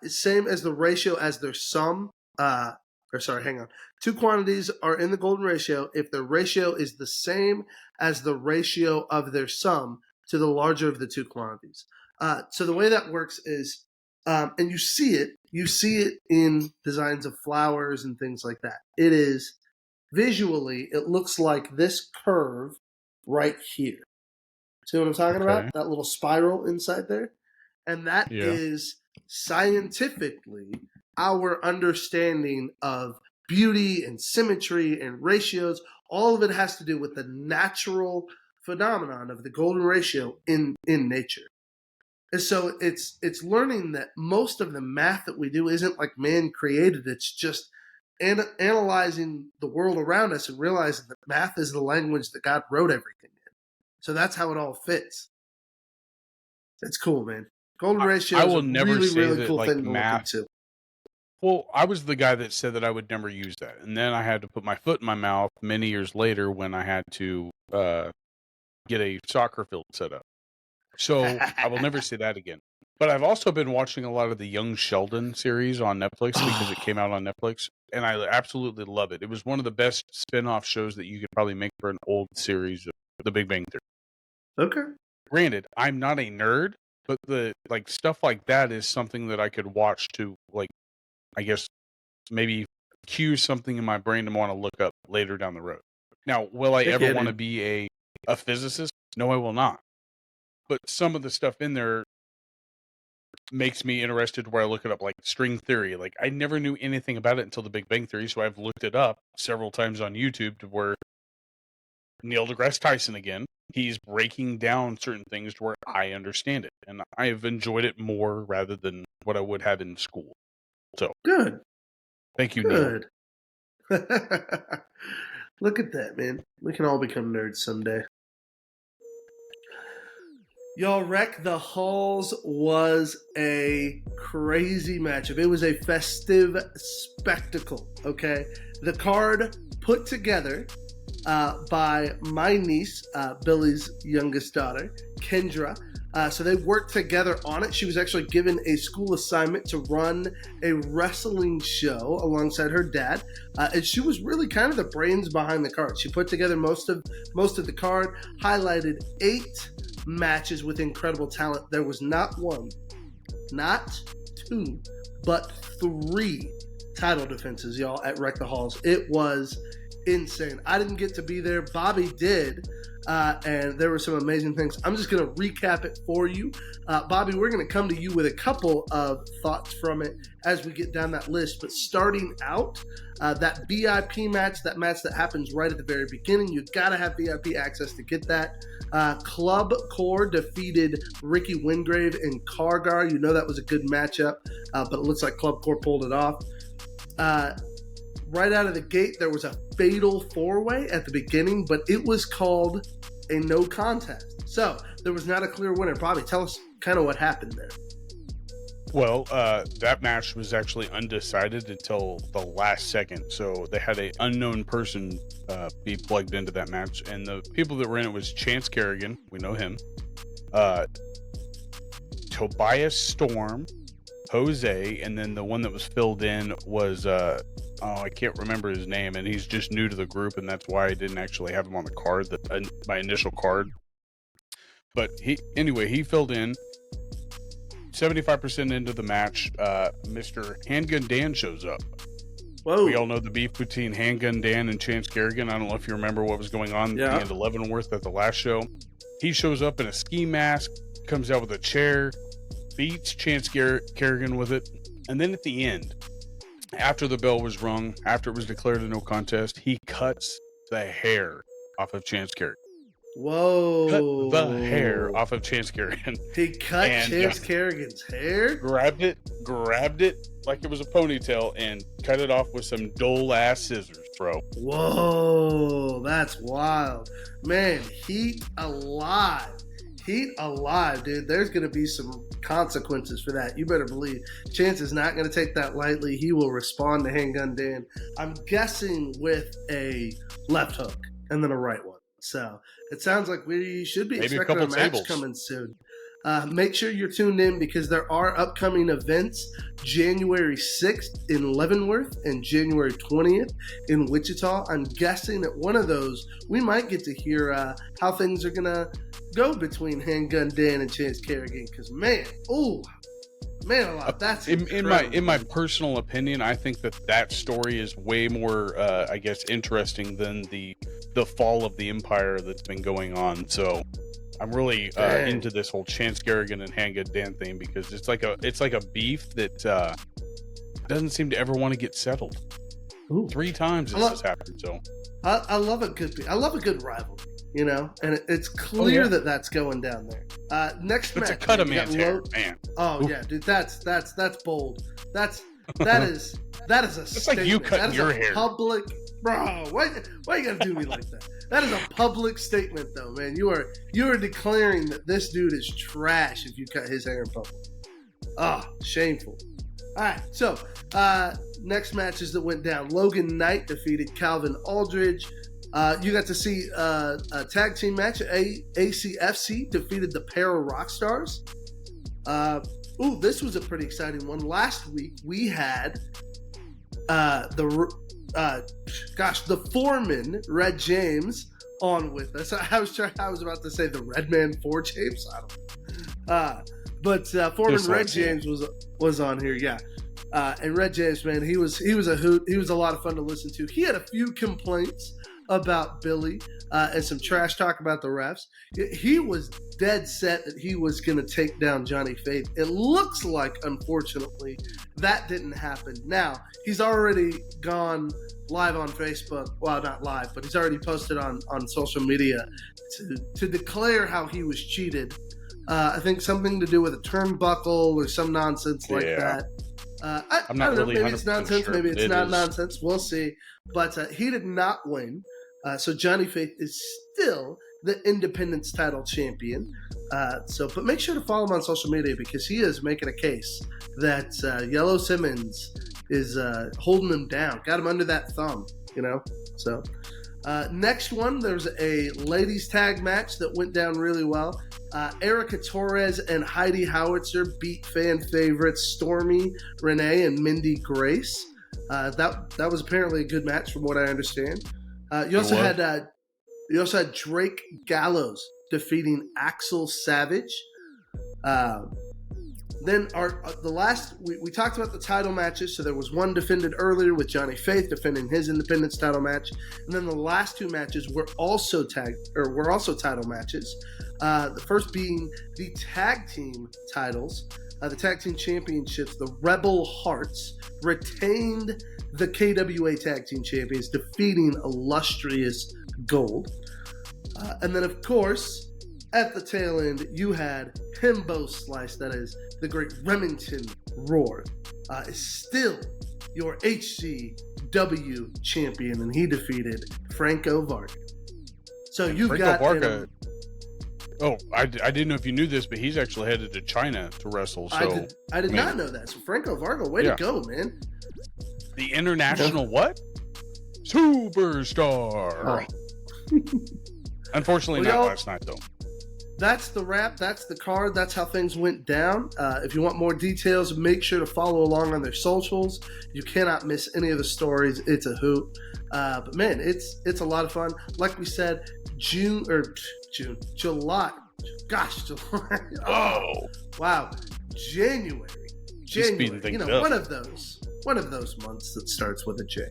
same as the ratio as their sum, two quantities are in the golden ratio if the ratio is the same as the ratio of their sum to the larger of the two quantities. So the way that works is, and you see it in designs of flowers and things like that. It is visually, it looks like this curve right here. See what I'm talking about? That little spiral inside there? And that is scientifically our understanding of beauty and symmetry and ratios. All of it has to do with the natural phenomenon of the golden ratio in nature. And so it's learning that most of the math that we do isn't like man created. It's just analyzing the world around us and realizing that math is the language that God wrote everything in. So that's how it all fits. It's cool, man. Golden ratio is a really cool thing to look into. Well, I was the guy that said that I would never use that. And then I had to put my foot in my mouth many years later when I had to get a soccer field set up. So I will never say that again. But I've also been watching a lot of the Young Sheldon series on Netflix because it came out on Netflix. And I absolutely love it. It was one of the best spin-off shows that you could probably make for an old series of The Big Bang Theory. Okay. Granted, I'm not a nerd, but the like stuff like that is something that I could watch to like, I guess, maybe cue something in my brain to want to look up later down the road. Now, will I ever want to be a physicist? No, I will not. But some of the stuff in there makes me interested where I look it up, like string theory. Like I never knew anything about it until The Big Bang Theory, so I've looked it up several times on YouTube to where Neil deGrasse Tyson again, he's breaking down certain things to where I understand it. And I've enjoyed it more rather than what I would have in school. So good. Thank you, good. Neil. Look at that, man. We can all become nerds someday. Y'all, Wreck the Halls was a crazy matchup. It was a festive spectacle, okay? The card put together by my niece, Billy's youngest daughter, Kendra. So they worked together on it. She was actually given a school assignment to run a wrestling show alongside her dad, and she was really kind of the brains behind the card. She put together most of the card, highlighted 8 matches with incredible talent. There was not 1, not 2, but 3 title defenses, y'all, at Wreck the Halls. It was insane. I didn't get to be there. Bobby did. And there were some amazing things. I'm just going to recap it for you. Bobby, we're going to come to you with a couple of thoughts from it as we get down that list. But starting out, that VIP match, that match that happens right at the very beginning, you got to have VIP access to get that. Club Core defeated Ricky Wingrave and Kargar. You know that was a good matchup, but it looks like Club Core pulled it off. Right out of the gate, there was a fatal four-way at the beginning, but it was called a no contest. So there was not a clear winner. Bobby, tell us kind of what happened there. Well, that match was actually undecided until the last second. So they had an unknown person be plugged into that match. And the people that were in it was Chance Kerrigan. We know him. Tobias Storm, Jose, and then the one that was filled in was... I can't remember his name, and he's just new to the group, and that's why I didn't actually have him on the card, my initial card. But he filled in. 75% into the match, Mr. Handgun Dan shows up. Whoa. We all know the beef between Handgun Dan and Chance Kerrigan. I don't know if you remember what was going on at the end of Leavenworth at the last show. He shows up in a ski mask, comes out with a chair, beats Chance Kerrigan with it, and then at the end, after the bell was rung, after it was declared a no contest, he cuts the hair off of Chance Kerrigan. Whoa. Cut the hair off of Chance Kerrigan. He cut Chance Kerrigan's hair? Grabbed it like it was a ponytail and cut it off with some dull-ass scissors, bro. Whoa, that's wild. Man, heat alive. Heat alive, dude. There's going to be some consequences for that. You better believe Chance is not going to take that lightly. He will respond to Handgun Dan. I'm guessing with a left hook and then a right one. So it sounds like we should be maybe expecting a match tables coming soon. Make sure you're tuned in because there are upcoming events January 6th in Leavenworth and January 20th in Wichita. I'm guessing at one of those we might get to hear how things are going to go between Handgun Dan and Chance Kerrigan because man alive, that's in my personal opinion, I think that story is way more interesting than the fall of the empire that's been going on. So I'm really into this whole Chance Kerrigan and Handgun Dan thing because it's like a beef that doesn't seem to ever want to get settled. Ooh. 3 times this has happened. So I love a good rivalry. You know, and it's clear that that's going down there. Next match, it's a cut a man's hair, man. Oh yeah, dude, that's bold. That is a it's statement. like you cutting your hair, public, bro. Why you gotta do me like that? That is a public statement, though, man. You are declaring that this dude is trash if you cut his hair in public. Shameful. All right, so next matches that went down: Logan Knight defeated Calvin Aldridge. You got to see a tag team match. ACFC defeated the Para Rockstars. This was a pretty exciting one. Last week we had the foreman Red James on with us. I was about to say the Red Man 4 James. I don't know. But foreman Red James was on here. Yeah. And Red James, man, he was a hoot. He was a lot of fun to listen to. He had a few complaints about Billy and some trash talk about the refs. He was dead set that he was going to take down Johnny Faith. It looks like, unfortunately, that didn't happen. Now, he's already gone live on Facebook. Well, not live, but he's already posted on social media to declare how he was cheated. I think something to do with a turnbuckle or some nonsense like that. I'm not really maybe it's nonsense, sure, maybe it's not nonsense. We'll see. But he did not win. So Johnny Faith is still the Independence title champion. But make sure to follow him on social media because he is making a case that Yellow Simmons is holding him down, got him under that thumb, you know. So next one, there's a ladies tag match that went down really well. Erica Torres and Heidi Howitzer beat fan favorites Stormy Renee and Mindy Grace. That was apparently a good match from what I understand. You also had Drake Gallows defeating Axel Savage. Then the last we talked about the title matches. So there was one defended earlier with Johnny Faith defending his Independence title match, and then the last two matches were also title matches. The first being the tag team titles, the tag team championships. The Rebel Hearts retained the KWA tag team champions, defeating Illustrious Gold, and then of course, at the tail end, you had Himbo Slice, that is the great Remington Roar, is still your HCW champion, and he defeated Franco Varga. So you've got Varga. I didn't know if you knew this, but he's actually headed to China to wrestle. So I did not know that. So Franco Varga, way to go, man! The international what? Superstar. Oh. Unfortunately, not last night though. That's the wrap. That's the card. That's how things went down. If you want more details, make sure to follow along on their socials. You cannot miss any of the stories. It's a hoot. But man, it's a lot of fun. Like we said, July. Gosh, July. Oh, wow. January. You know, one of those months that starts with a J.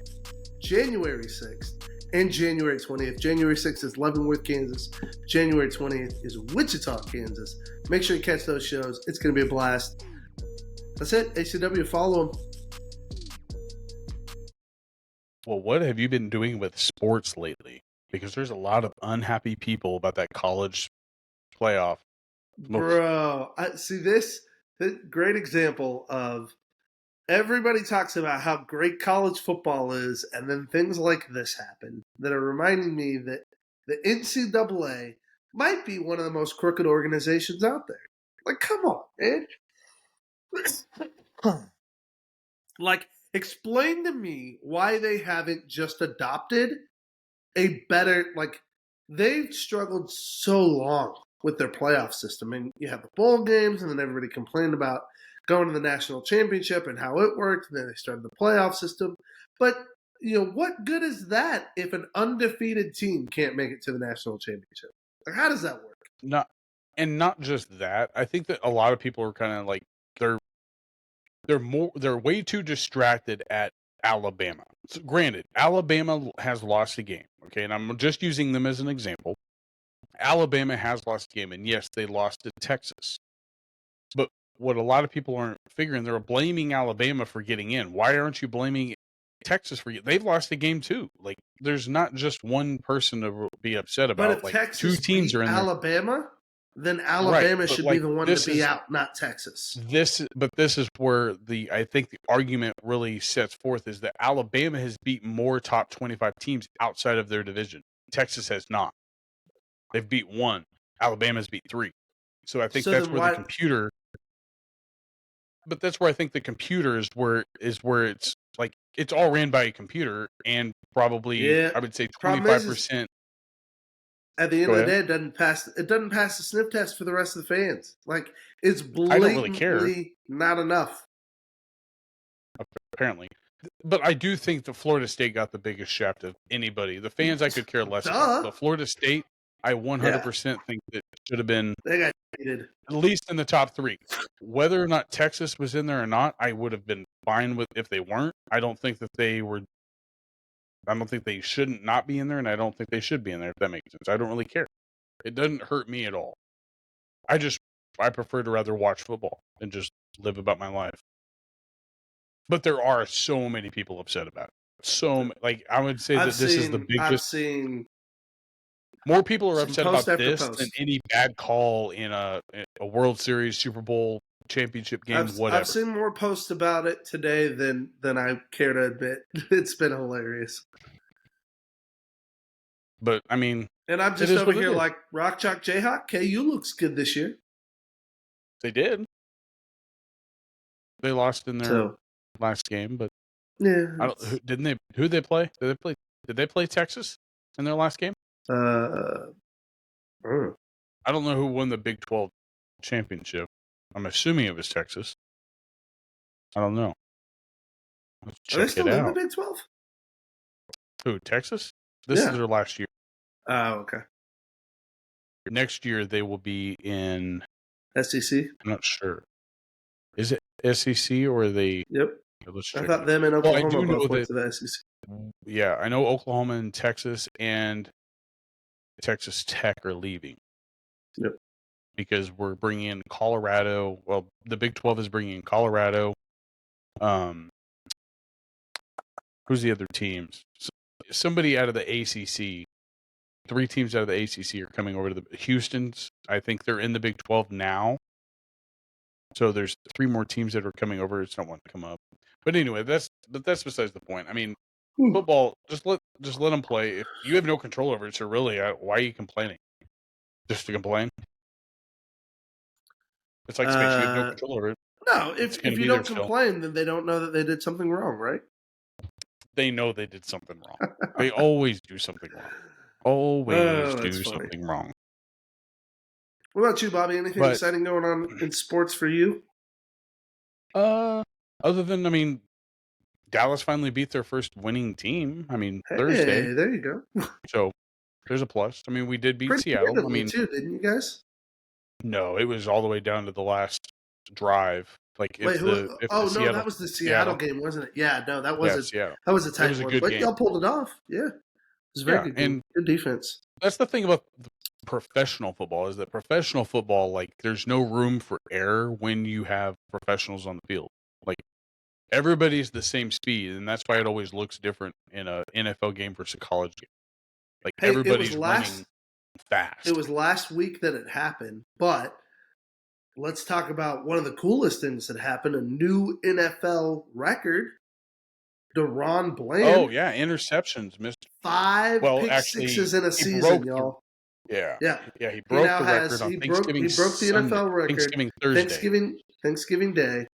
January 6th. And January 20th. January 6th is Leavenworth, Kansas. January 20th is Wichita, Kansas. Make sure you catch those shows. It's going to be a blast. That's it. HCW, follow them. Well, what have you been doing with sports lately? Because there's a lot of unhappy people about that college playoff. Bro, see this great example of everybody talks about how great college football is, and then things like this happen that are reminding me that the NCAA might be one of the most crooked organizations out there. Like, come on, man. Like, explain to me why they haven't just adopted a better, like, they've struggled so long with their playoff system. And you have the bowl games, and then everybody complained about going to the national championship and how it worked, and then they started the playoff system. But, you know, what good is that if an undefeated team can't make it to the national championship? Like, how does that work? Not just that. I think that a lot of people are kind of like they're way too distracted at Alabama. So, granted, Alabama has lost a game, okay, and I'm just using them as an example. Alabama has lost a game, and yes, they lost to Texas. But what a lot of people aren't figuring, they're blaming Alabama for getting in. Why aren't you blaming Texas for they've lost a game too? Like, there's not just one person to be upset about. But if like Texas two teams are in Alabama, then Alabama should be the one to be out, not Texas. This is where I think the argument really sets forth is that Alabama has beat more top 25 teams outside of their division. Texas has not. They've beat one. Alabama's beat three. So I think that's where the computer. But that's where I think the computer is where it's like it's all ran by a computer, and probably I would say 25%. At the end of the day, it doesn't pass the sniff test for the rest of the fans. Like, it's blatantly I don't really care. Not enough. Apparently. But I do think that Florida State got the biggest shaft of anybody. The fans I could care less about. The Florida State, I 100% think that should have been they got hated. At least in the top three. Whether or not Texas was in there or not, I would have been fine with if they weren't. I don't think that they were. I don't think they shouldn't not be in there, and I don't think they should be in there, if that makes sense. I don't really care. It doesn't hurt me at all. I prefer to rather watch football and just live about my life. But there are so many people upset about it. Like, I would say this is the biggest. I've seen more people are upset about this than any bad call in a World Series, Super Bowl, championship game, whatever. I've seen more posts about it today than I care to admit. It's been hilarious. But I mean, and I'm just over here like Rock Chalk Jayhawk. KU looks good this year. They did. They lost in their last game, but who did they play? Did they play Texas in their last game? I don't know who won the Big 12 championship. I'm assuming it was Texas. I don't know. Let's check Are they still in the out. Big 12? Who, Texas? This is their last year. Oh, okay. Next year they will be in SEC? I'm not sure. SEC or are they? Yep. Let's I check thought it. them and Well, I Oklahoma do know both went that. to the SEC. Yeah, I know Oklahoma and Texas and Texas Tech are leaving. Yep. Because we're bringing in Colorado. Well, the Big 12 is bringing in Colorado. Who's the other teams? Somebody out of the ACC. 3 teams out of the ACC are coming over to the Houston's. I think they're in the Big 12 now. So there's 3 more teams that are coming over. It's not one to come up. But anyway, that's besides the point. I mean, football, just let them play. If you have no control over it, so really, why are you complaining? Just to complain? It's like space. You have no control over it. No, if you don't complain, then they don't know that they did something wrong, right? They know they did something wrong. They always do something wrong. Always do something wrong. What about you, Bobby? Anything exciting going on in sports for you? Other than, I mean, Dallas finally beat their first winning team. I mean, Thursday. There you go. So there's a plus. I mean, we did beat Seattle. I mean, too, didn't you guys? No, it was all the way down to the last drive. Like, Wait, that was the Seattle game, wasn't it? Yeah, no, that wasn't. Yeah, that was a tight one. But y'all pulled it off. Yeah, it was very good. And good defense. That's the thing about professional football is that professional football, like, there's no room for error when you have professionals on the field. Like, everybody's the same speed, and that's why it always looks different in a NFL game versus a college game. Like, everybody's running fast. It was last week that it happened, but let's talk about one of the coolest things that happened, a new NFL record. DeRon Bland. Oh, yeah, interceptions. Missed 5 pick sixes in a season, y'all. Yeah. He broke the record on Thanksgiving. He broke the NFL record. Thanksgiving Thursday. Thanksgiving Day.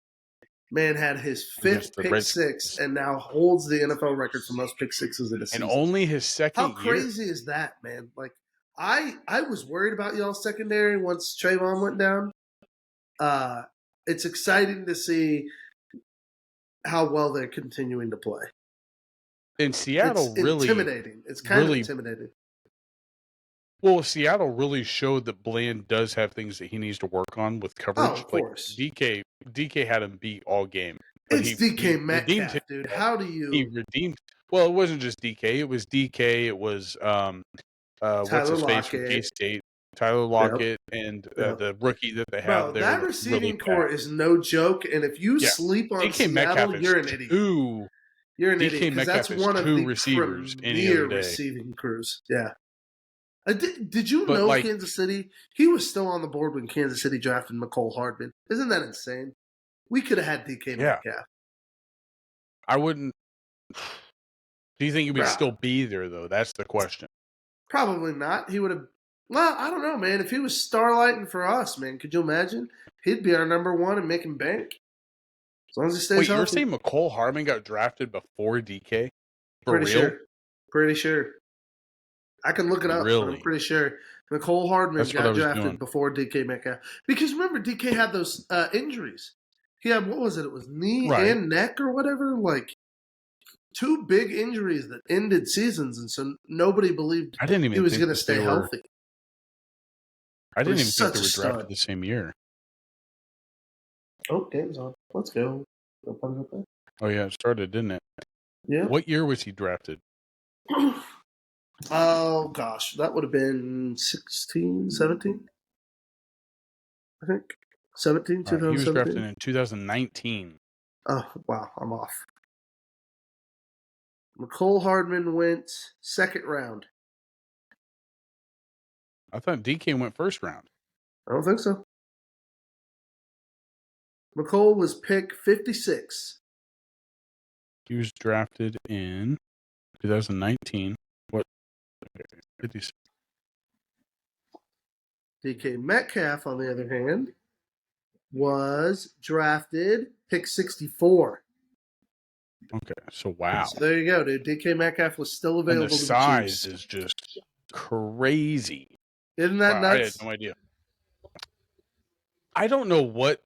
Man had his 5th pick six and now holds the NFL record for most pick sixes in a season. And only his second year. How crazy is that, man? Like, I was worried about y'all's secondary once Trayvon went down. It's exciting to see how well they're continuing to play. And Seattle really intimidating. It's kind of intimidating. Well, Seattle really showed that Bland does have things that he needs to work on with coverage. Oh, of course. DK had him beat all game. It's DK Metcalf, dude. How do you? He redeemed. Well, it wasn't just DK. It was DK. It was what's his face from K-State, Tyler Lockett, and the rookie that they have there. That receiving core is no joke. And if you sleep on DK Seattle, you're an idiot. You're an idiot because that's one of the receivers premier receiving crews. Yeah. Did you know Kansas City? He was still on the board when Kansas City drafted McCole Hardman. Isn't that insane? We could have had DK Metcalf. I wouldn't. Do you think he would still be there, though? That's the question. Probably not. He would have. Well, I don't know, man. If he was starlighting for us, man, could you imagine? He'd be our number one and making bank. As long as he stays healthy. You're saying McCole Hardman got drafted before DK? Pretty sure. I can look it up. Really? I'm pretty sure McCole Hardman got drafted before DK Metcalf. Because remember, DK had those injuries. He had, what was it? It was knee and neck or whatever. Like, 2 big injuries that ended seasons, and so nobody believed he was going to stay healthy. I didn't even think they were drafted the same year. Oh, game's on. Let's go. Oh, yeah, it started, didn't it? Yeah. What year was he drafted? Oh, gosh. That would have been 16, 17? I think. 17, 2017. He was drafted in 2019. Oh, wow. I'm off. McCole Hardman went 2nd round. I thought DK went 1st round. I don't think so. McCole was pick 56. He was drafted in 2019. What? 56. DK Metcalf, on the other hand, was drafted pick 64. Okay, so wow. So there you go, dude. DK Metcalf was still available. And the size is just crazy. Isn't that nuts? I had no idea. I don't know what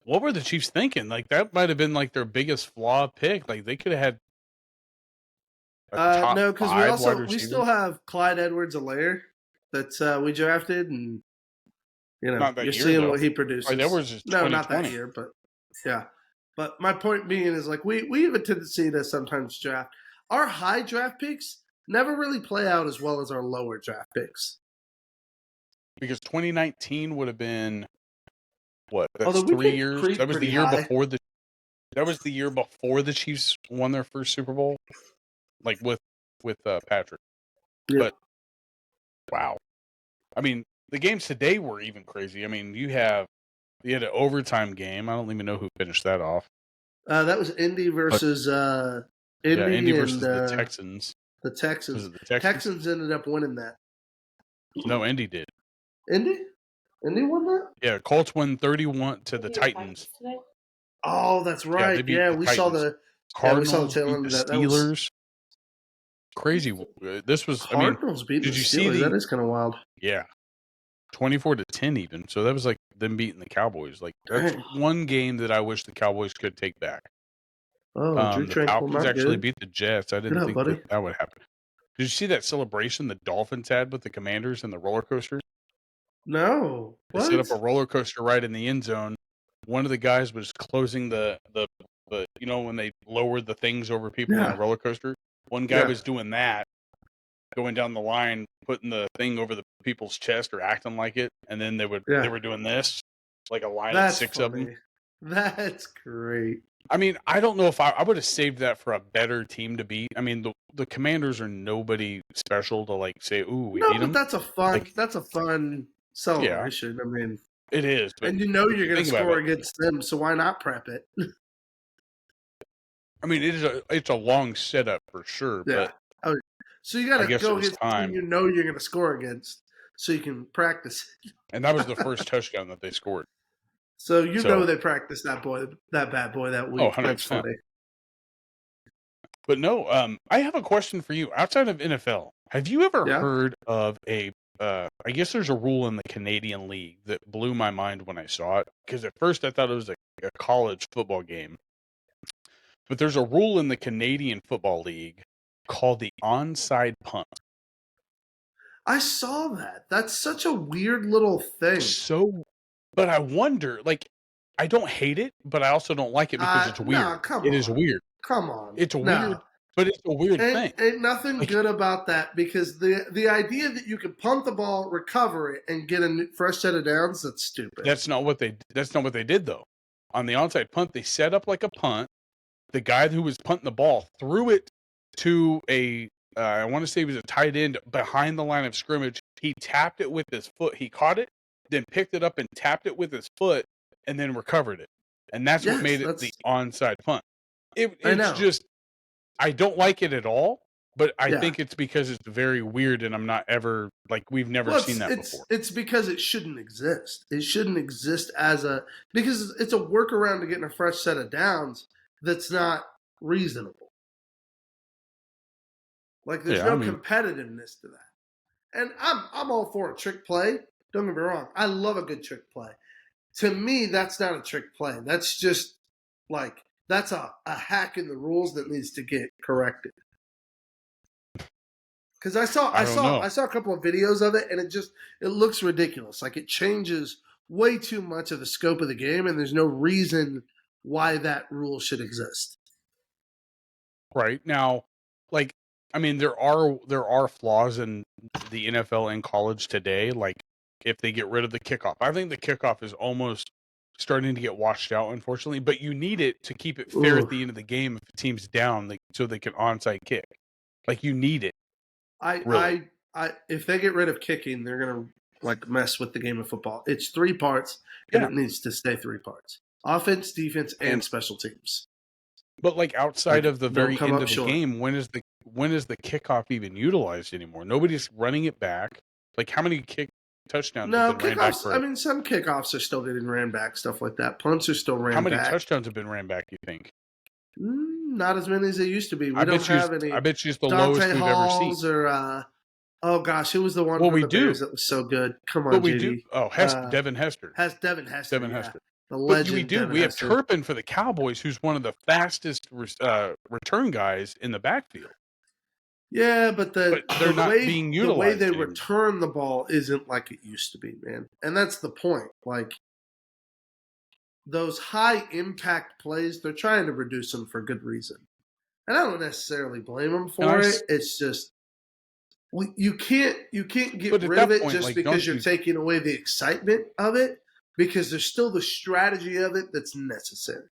were the Chiefs thinking? Like, that might have been like their biggest flaw pick. Like, they could have had no, because we still have Clyde Edwards-Helaire that we drafted, and you're seeing what he produces. That was just no, not that year, but Yeah. But my point being is like we have a tendency to sometimes draft. Our high draft picks never really play out as well as our lower draft picks. Because 2019 would have been what? That's Although we 3 picked years. Creed That was the pretty year high. before the. That was the year before the Chiefs won their first Super Bowl, like with Patrick. Yep. But wow, I mean, the games today were even crazy. I mean, you had an overtime game. I don't even know who finished that off. That was Indy versus Indy and versus the Texans. The Texans. Was it the Texans? Texans ended up winning that. No, Indy did. Indy won that? Yeah, Colts won 31 to the Titans. Oh, that's right. They Yeah, beat the we Titans. saw the Cardinals tail beat end the of that. That was Steelers. Crazy. This was. Cardinals beating did the you Steelers. see That is kind of wild. Yeah, 24-10 even. So that was like them beating the Cowboys. Like that's Dang. one game that I wish the Cowboys could take back. Oh, Drew The Tranquil, Falcons not actually good. beat the Jets. I didn't think buddy. that would happen. Did you see that celebration the Dolphins had with the Commanders and the roller coaster? No. They set up a roller coaster right in the end zone. One of the guys was closing the when they lowered the things over people in a roller coaster. One guy was doing that, going down the line, putting the thing over the people's chest or acting like it, and then they were doing this, like a line of 6 of them. That's great. I mean, I don't know if I would have saved that for a better team to beat. I mean, the Commanders are nobody special to like say, "Ooh, we beat them." That's a fun celebration. Yeah, I mean, it is, but and you're going to score against them, so why not prep it? I mean, it's a long setup for sure, but so you got to go against the team you're going to score against, so you can practice. And that was the first touchdown that they scored. So they practiced that bad boy that week. Oh, 100%. That's funny. But no, I have a question for you. Outside of NFL, have you ever heard of I guess there's a rule in the Canadian League that blew my mind when I saw it. Because at first I thought it was a college football game. But there's a rule in the Canadian Football League called the onside punt. I saw that. That's such a weird little thing. But I wonder, like, I don't hate it, but I also don't like it because it's weird. It is weird. Come on. It's weird, but it's a weird thing. Ain't nothing good about that because the idea that you can punt the ball, recover it, and get a fresh set of downs, that's stupid. That's not what they did, though. On the onside punt, they set up like a punt. The guy who was punting the ball threw it to I want to say he was a tight end behind the line of scrimmage. He tapped it with his foot. He caught it, then picked it up and tapped it with his foot, and then recovered it. And that's what made it the onside punt. It's just, I don't like it at all, but I think it's because it's very weird and I'm not ever, like, we've never seen that before. It's because it shouldn't exist. It shouldn't exist because it's a workaround to getting a fresh set of downs that's not reasonable. Like, there's no competitiveness to that. And I'm all for a trick play. Don't get me wrong. I love a good trick play. To me, that's not a trick play. That's just, like, that's a hack in the rules that needs to get corrected. Because I saw a couple of videos of it, and it looks ridiculous. Like, it changes way too much of the scope of the game, and there's no reason why that rule should exist. Right. Now, like, I mean, there are flaws in the NFL and college today. Like, if they get rid of the kickoff, I think the kickoff is almost starting to get washed out, unfortunately. But you need it to keep it fair at the end of the game if the team's down, so they can onside kick. Like, you need it. If they get rid of kicking, they're gonna like mess with the game of football. It's 3 parts, and it needs to stay 3 parts: offense, defense, and special teams. But like outside of the very end of the game, when is the kickoff even utilized anymore? Nobody's running it back. Like, how many touchdowns have been ran back? I mean, some kickoffs are still getting ran back, stuff like that. Punts are still ran back. How many touchdowns have been ran back, you think? Not as many as they used to be. I bet you it's the lowest we've ever seen. Or, oh gosh, who was the one for the Bears that was so good? Come on, but we do. Oh, Devin Hester. Devin Hester. The legend. But we do. Devin we have Hester. Turpin for the Cowboys, who's one of the fastest return guys in the backfield. Yeah, but they're not being utilized. The way they return the ball isn't like it used to be, man. And that's the point. Like, those high impact plays, they're trying to reduce them for good reason. And I don't necessarily blame them for it. It's just you can't get rid of it just because you're taking away the excitement of it, because there's still the strategy of it that's necessary.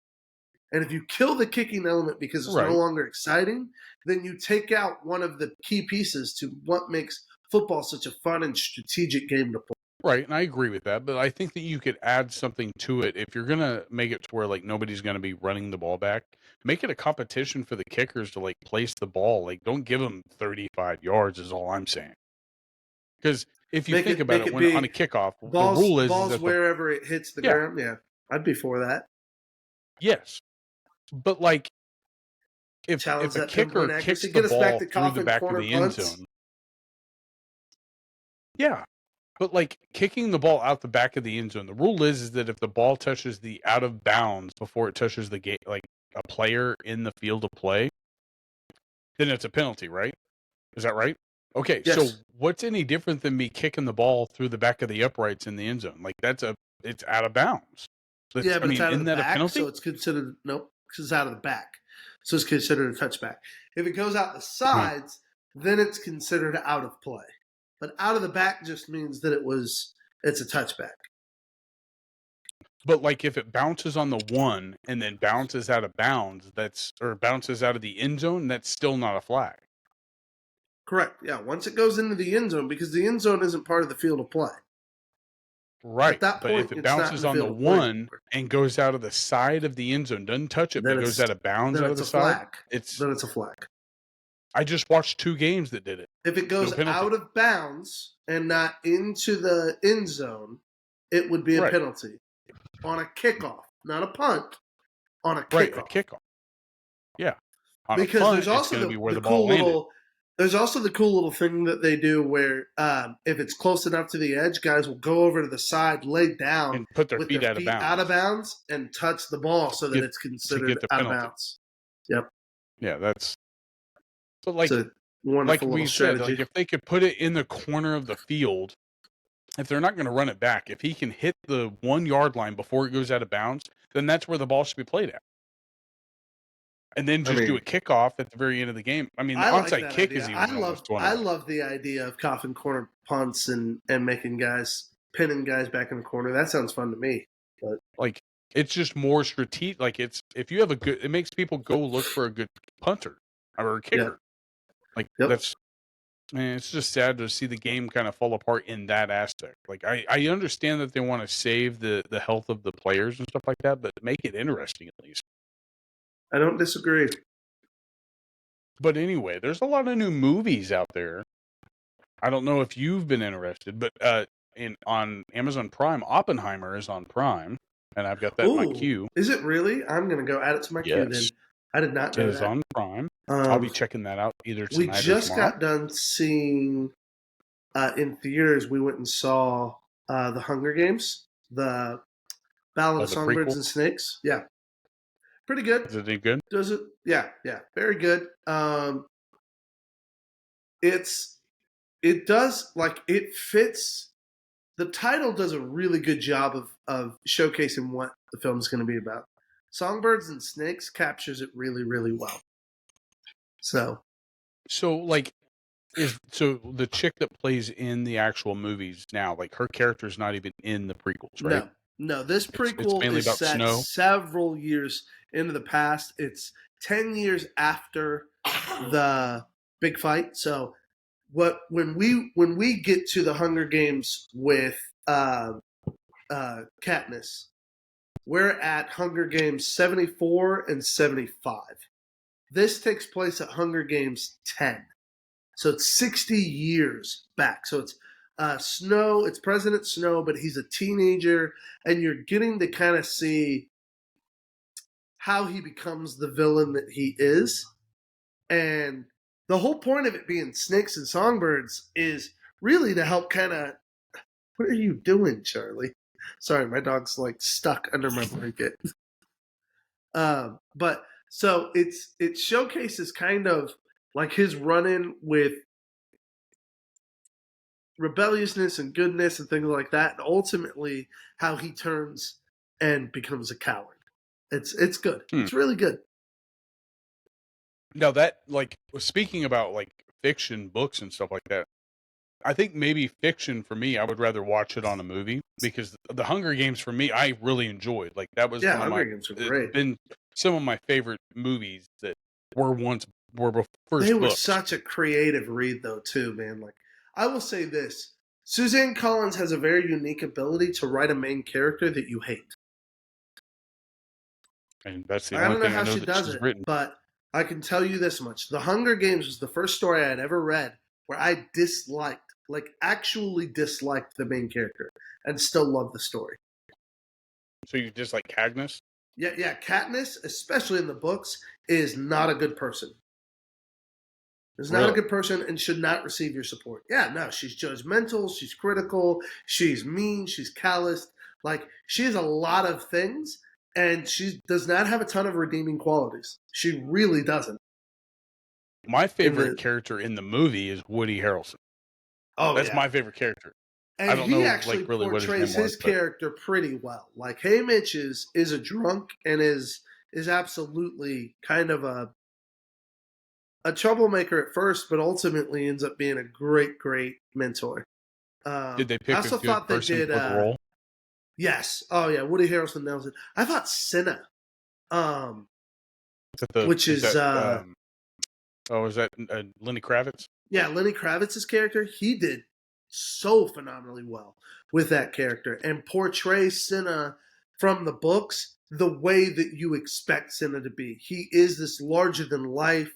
And if you kill the kicking element because it's no longer exciting, then you take out one of the key pieces to what makes football such a fun and strategic game to play. Right, and I agree with that, but I think that you could add something to it. If you're going to make it to where, like, nobody's going to be running the ball back, make it a competition for the kickers to, like, place the ball. Like, don't give them 35 yards is all I'm saying. Because if you think about it, when on a kickoff, the rule is balls that wherever it hits the ground. Yeah, I'd be for that. Yes, but like if a kicker kicks the ball through the back of the end zone, yeah, but like kicking the ball out the back of the end zone, the rule is that if the ball touches the out of bounds before it touches the gate, like a player in the field of play, then it's a penalty, right? Is that right? Okay, yes. So what's any different than me kicking the ball through the back of the uprights in the end zone? Like it's out of bounds. But it's out of the back, so it's considered because it's out of the back, so it's considered a touchback. If it goes out the sides, then it's considered out of play. But out of the back just means that it's a touchback. But like if it bounces on the one and then bounces out of bounds, or bounces out of the end zone, that's still not a flag. Correct. Yeah, once it goes into the end zone, because the end zone isn't part of the field of play. Right. At that point, but if it bounces on the one and goes out of the side of the end zone, doesn't touch it, but goes out of bounds out of the side, then it's a flag. I just watched 2 games that did it. If it goes out of bounds and not into the end zone, it would be a penalty on a kickoff, not a punt. On a kickoff. Right, a kickoff. Yeah. On because a punt, there's also there's also the cool little thing that they do where if it's close enough to the edge, guys will go over to the side, lay down, and put their feet out of bounds, and touch the ball so that it's considered out of bounds. Yep. Yeah, that's. But like we said, like if they could put it in the corner of the field, if they're not going to run it back, if he can hit the 1 yard line before it goes out of bounds, then that's where the ball should be played at. And then just do a kickoff at the very end of the game. I mean, the onside kick is even almost 20. I love the idea of coffin corner punts and pinning guys back in the corner. That sounds fun to me. But like, it's just more strategic. Like, if you have it makes people go look for a good punter or a kicker. It's just sad to see the game kind of fall apart in that aspect. Like, I understand that they want to save the health of the players and stuff like that, but make it interesting at least. I don't disagree. But anyway, there's a lot of new movies out there. I don't know if you've been interested, but on Amazon Prime, Oppenheimer is on Prime, and I've got that in my queue. Is it really? I'm going to go add it to my queue then. I did not know that. It is on Prime. I'll be checking that out either tonight or tomorrow. We just got done seeing in theaters. We went and saw The Hunger Games, the Ballad of Songbirds and Snakes. Yeah. Pretty good. Is it any good? Does it? Yeah, very good. It fits. The title does a really good job of showcasing what the film is going to be about. Songbirds and Snakes captures it really, really well. So the chick that plays in the actual movies now, like her character's not even in the prequels, right? No. This prequel is set several years into the past. It's 10 years after the big fight. So when we get to the Hunger Games with Katniss, we're at Hunger Games 74 and 75. This takes place at Hunger Games 10. So it's 60 years back. So it's Snow, it's President Snow, but he's a teenager, and you're getting to kind of see how he becomes the villain that he is. And the whole point of it being snakes and songbirds is really to help kind of... What are you doing, Charlie? Sorry, my dog's like stuck under my blanket. But so it showcases kind of like his run-in with rebelliousness and goodness and things like that, and ultimately how he turns and becomes a coward. It's good. It's really good. Now that, like, speaking about like fiction books and stuff like that, I think maybe fiction for me, I would rather watch it on a movie, because the Hunger Games for me, I really enjoyed. Like, that was one of Hunger Games were great. it's been some of my favorite movies that were first They were books. such a creative read, though, too, man. Like, I will say this: Suzanne Collins has a very unique ability to write a main character that you hate. And that's the I only don't know thing I how know she that does she's it, written. but I can tell you this much: The Hunger Games was the first story I had ever read where I disliked, like actually disliked the main character, and still loved the story. So you dislike Katniss? Yeah. Katniss, especially in the books, is not a good person. Is not a good person and should not receive your support. Yeah, no, she's judgmental, she's critical, she's mean, she's calloused. Like, she has a lot of things, and she does not have a ton of redeeming qualities. She really doesn't. My favorite character in the movie is Woody Harrelson. Oh, that's my favorite character. And I don't he know, actually like, really portrays his character pretty well. Like, Haymitch is a drunk and is absolutely kind of a troublemaker at first, but ultimately ends up being a great mentor. Did they pick a good person for the role? Yes. Oh yeah, Woody Harrelson nails it. I thought Cinna, is that Lenny Kravitz? Yeah, Lenny Kravitz's character, he did so phenomenally well with that character and portrays Cinna from the books the way that you expect Cinna to be. He is this larger than life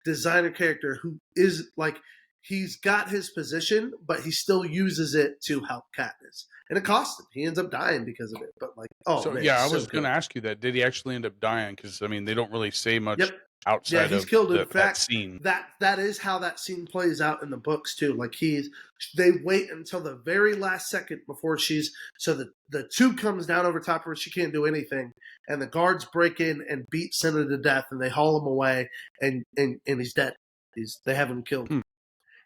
designer character who is like, he's got his position, but he still uses it to help Katniss. And it cost him. He ends up dying because of it. But like, I was going to ask you that. Did he actually end up dying? Because, I mean, they don't really say much outside he's of killed. In fact, that scene. That is how that scene plays out in the books too. Like, they wait until the very last second before so the tube comes down over top of her. She can't do anything. And the guards break in and beat Cinna to death, and they haul him away, and he's dead. They have him killed.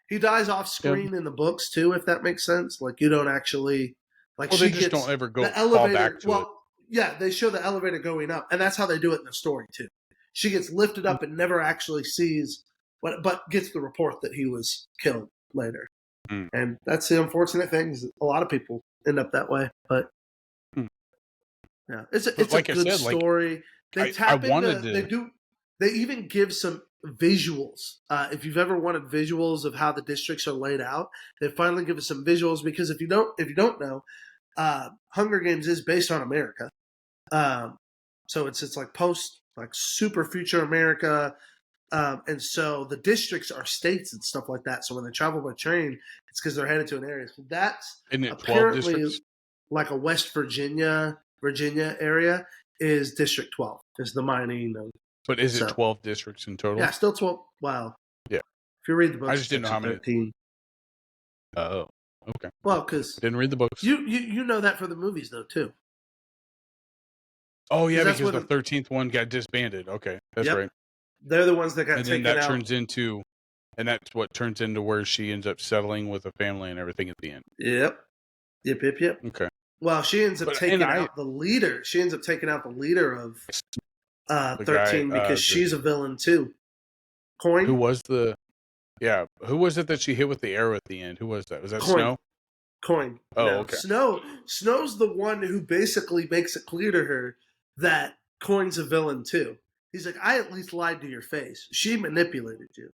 He dies off screen in the books too, if that makes sense. Like, you don't actually they just don't ever go fall back to it. Yeah, they show the elevator going up, and that's how they do it in the story too. She gets lifted up and never actually sees, but gets the report that he was killed later. And that's the unfortunate thing. Is a lot of people end up that way, but yeah, it's a good story. They tap into. They even give some visuals. If you've ever wanted visuals of how the districts are laid out, they finally give us some visuals, because if you don't know, Hunger Games is based on America. So it's like super future America. And so the districts are states and stuff like that. So when they travel by train, it's because they're headed to an area. So that's apparently like a West Virginia area is District 12. Is the mining. But is it 12 districts in total? Yeah, still 12. Wow. Yeah. If you read the books, I just didn't know how many. 13. Oh, okay. Well, because didn't read the books. You know that for the movies though too. Oh yeah, because the 13th one got disbanded. Okay, that's right. They're the ones that got taken out. And that's what turns into where she ends up settling with a family and everything at the end. Yep. Okay. Well, she ends up taking out the leader. She ends up taking out the leader of 13 because she's a villain too. Coin. Who was it that she hit with the arrow at the end? Who was that? Was that Snow? Coin. Oh, okay. Snow's the one who basically makes it clear to her that Coin's a villain too. He's like, I at least lied to your face. She manipulated you.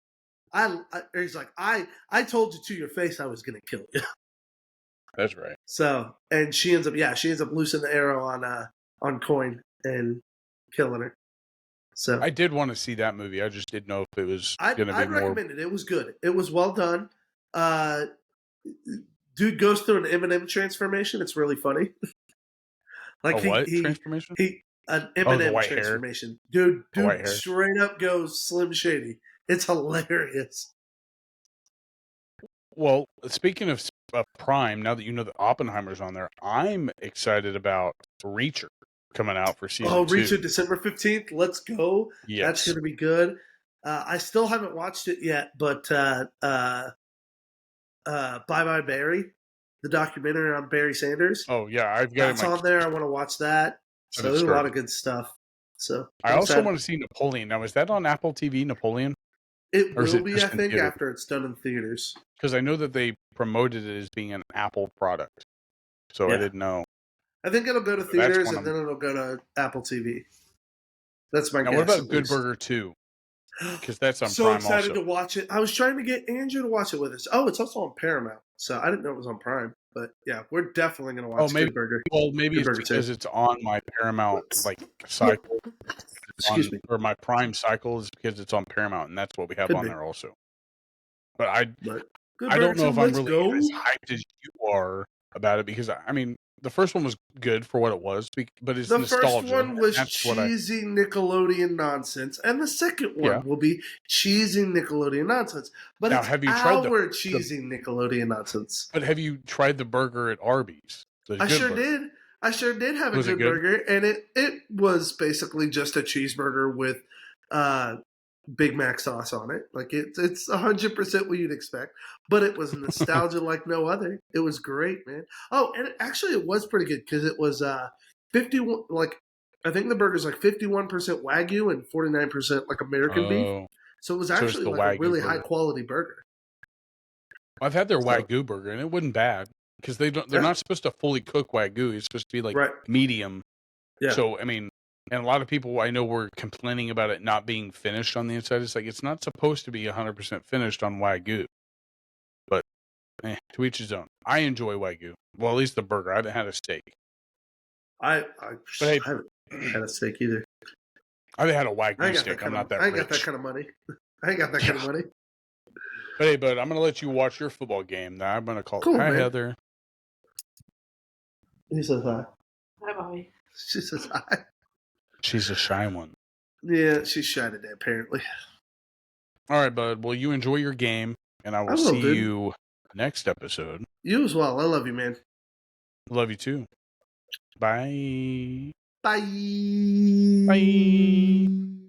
He's like, I told you to your face I was going to kill you. That's right. So, and she ends up loosing the arrow on Coin and killing her. So I did want to see that movie. I just didn't know if it was going to be more. I'd recommend it. It was good. It was well done. Dude goes through an Eminem transformation. It's really funny. Transformation? An Eminem transformation. Dude straight up goes Slim Shady. It's hilarious. Well, speaking of Prime, now that you know that Oppenheimer's on there, I'm excited about Reacher coming out for season 2. Oh, Reacher, December 15th. Let's go. Yes. That's going to be good. I still haven't watched it yet, but Bye Bye Barry, the documentary on Barry Sanders. Oh, yeah. I've got it on there. I want to watch that. So there's a lot of good stuff. So I also want to see Napoleon. Now, is that on Apple TV, Napoleon? It will be, I think, after it's done in theaters. Because I know that they promoted it as being an Apple product. So I didn't know. I think it'll go to theaters and then it'll go to Apple TV. That's my guess. Now, what about Good Burger 2? Because that's on so Prime excited also. to watch it. I was trying to get Andrew to watch it with us. Oh, it's also on Paramount. So I didn't know it was on Prime. But yeah, we're definitely going to watch Good Burger. Well, maybe it's because it's on my Paramount cycle. Excuse me. Or my Prime cycle is because it's on Paramount, and that's what we have on there also. But I don't know if I'm really as hyped as you are about it because, I mean, the first one was good for what it was, but it's nostalgia. The first one was cheesy Nickelodeon nonsense, and the second one will be cheesy Nickelodeon nonsense. But now, it's have you tried cheesy Nickelodeon nonsense. But have you tried the burger at Arby's? I sure did. I sure did have a good burger, and it was basically just a cheeseburger with Big Mac sauce on it. Like it's 100% what you'd expect, but it was nostalgia like no other. It was great, man. Oh, and it was pretty good because it was 51. Like I think the burger's like 51% Wagyu and 49% like American beef. So it was actually like a really high quality burger. I've had their Wagyu burger and it wasn't bad because they're not supposed to fully cook Wagyu. It's supposed to be like medium. Yeah. So I mean. And a lot of people I know were complaining about it not being finished on the inside. It's like, it's not supposed to be 100% finished on Wagyu. But, to each his own. I enjoy Wagyu. Well, at least the burger. I haven't had a steak. I haven't had a steak either. I haven't had a Wagyu steak. I'm not that rich. I ain't got that kind of money. I ain't got that kind of money. But hey, bud, I'm going to let you watch your football game. Now I'm going to call Hi, man. Heather. He says hi. Hi, Bobby. She says hi. She's a shy one. Yeah, she's shy today, apparently. All right, bud. Well, you enjoy your game, and I will see you next episode. You as well. I love you, man. Love you, too. Bye. Bye. Bye.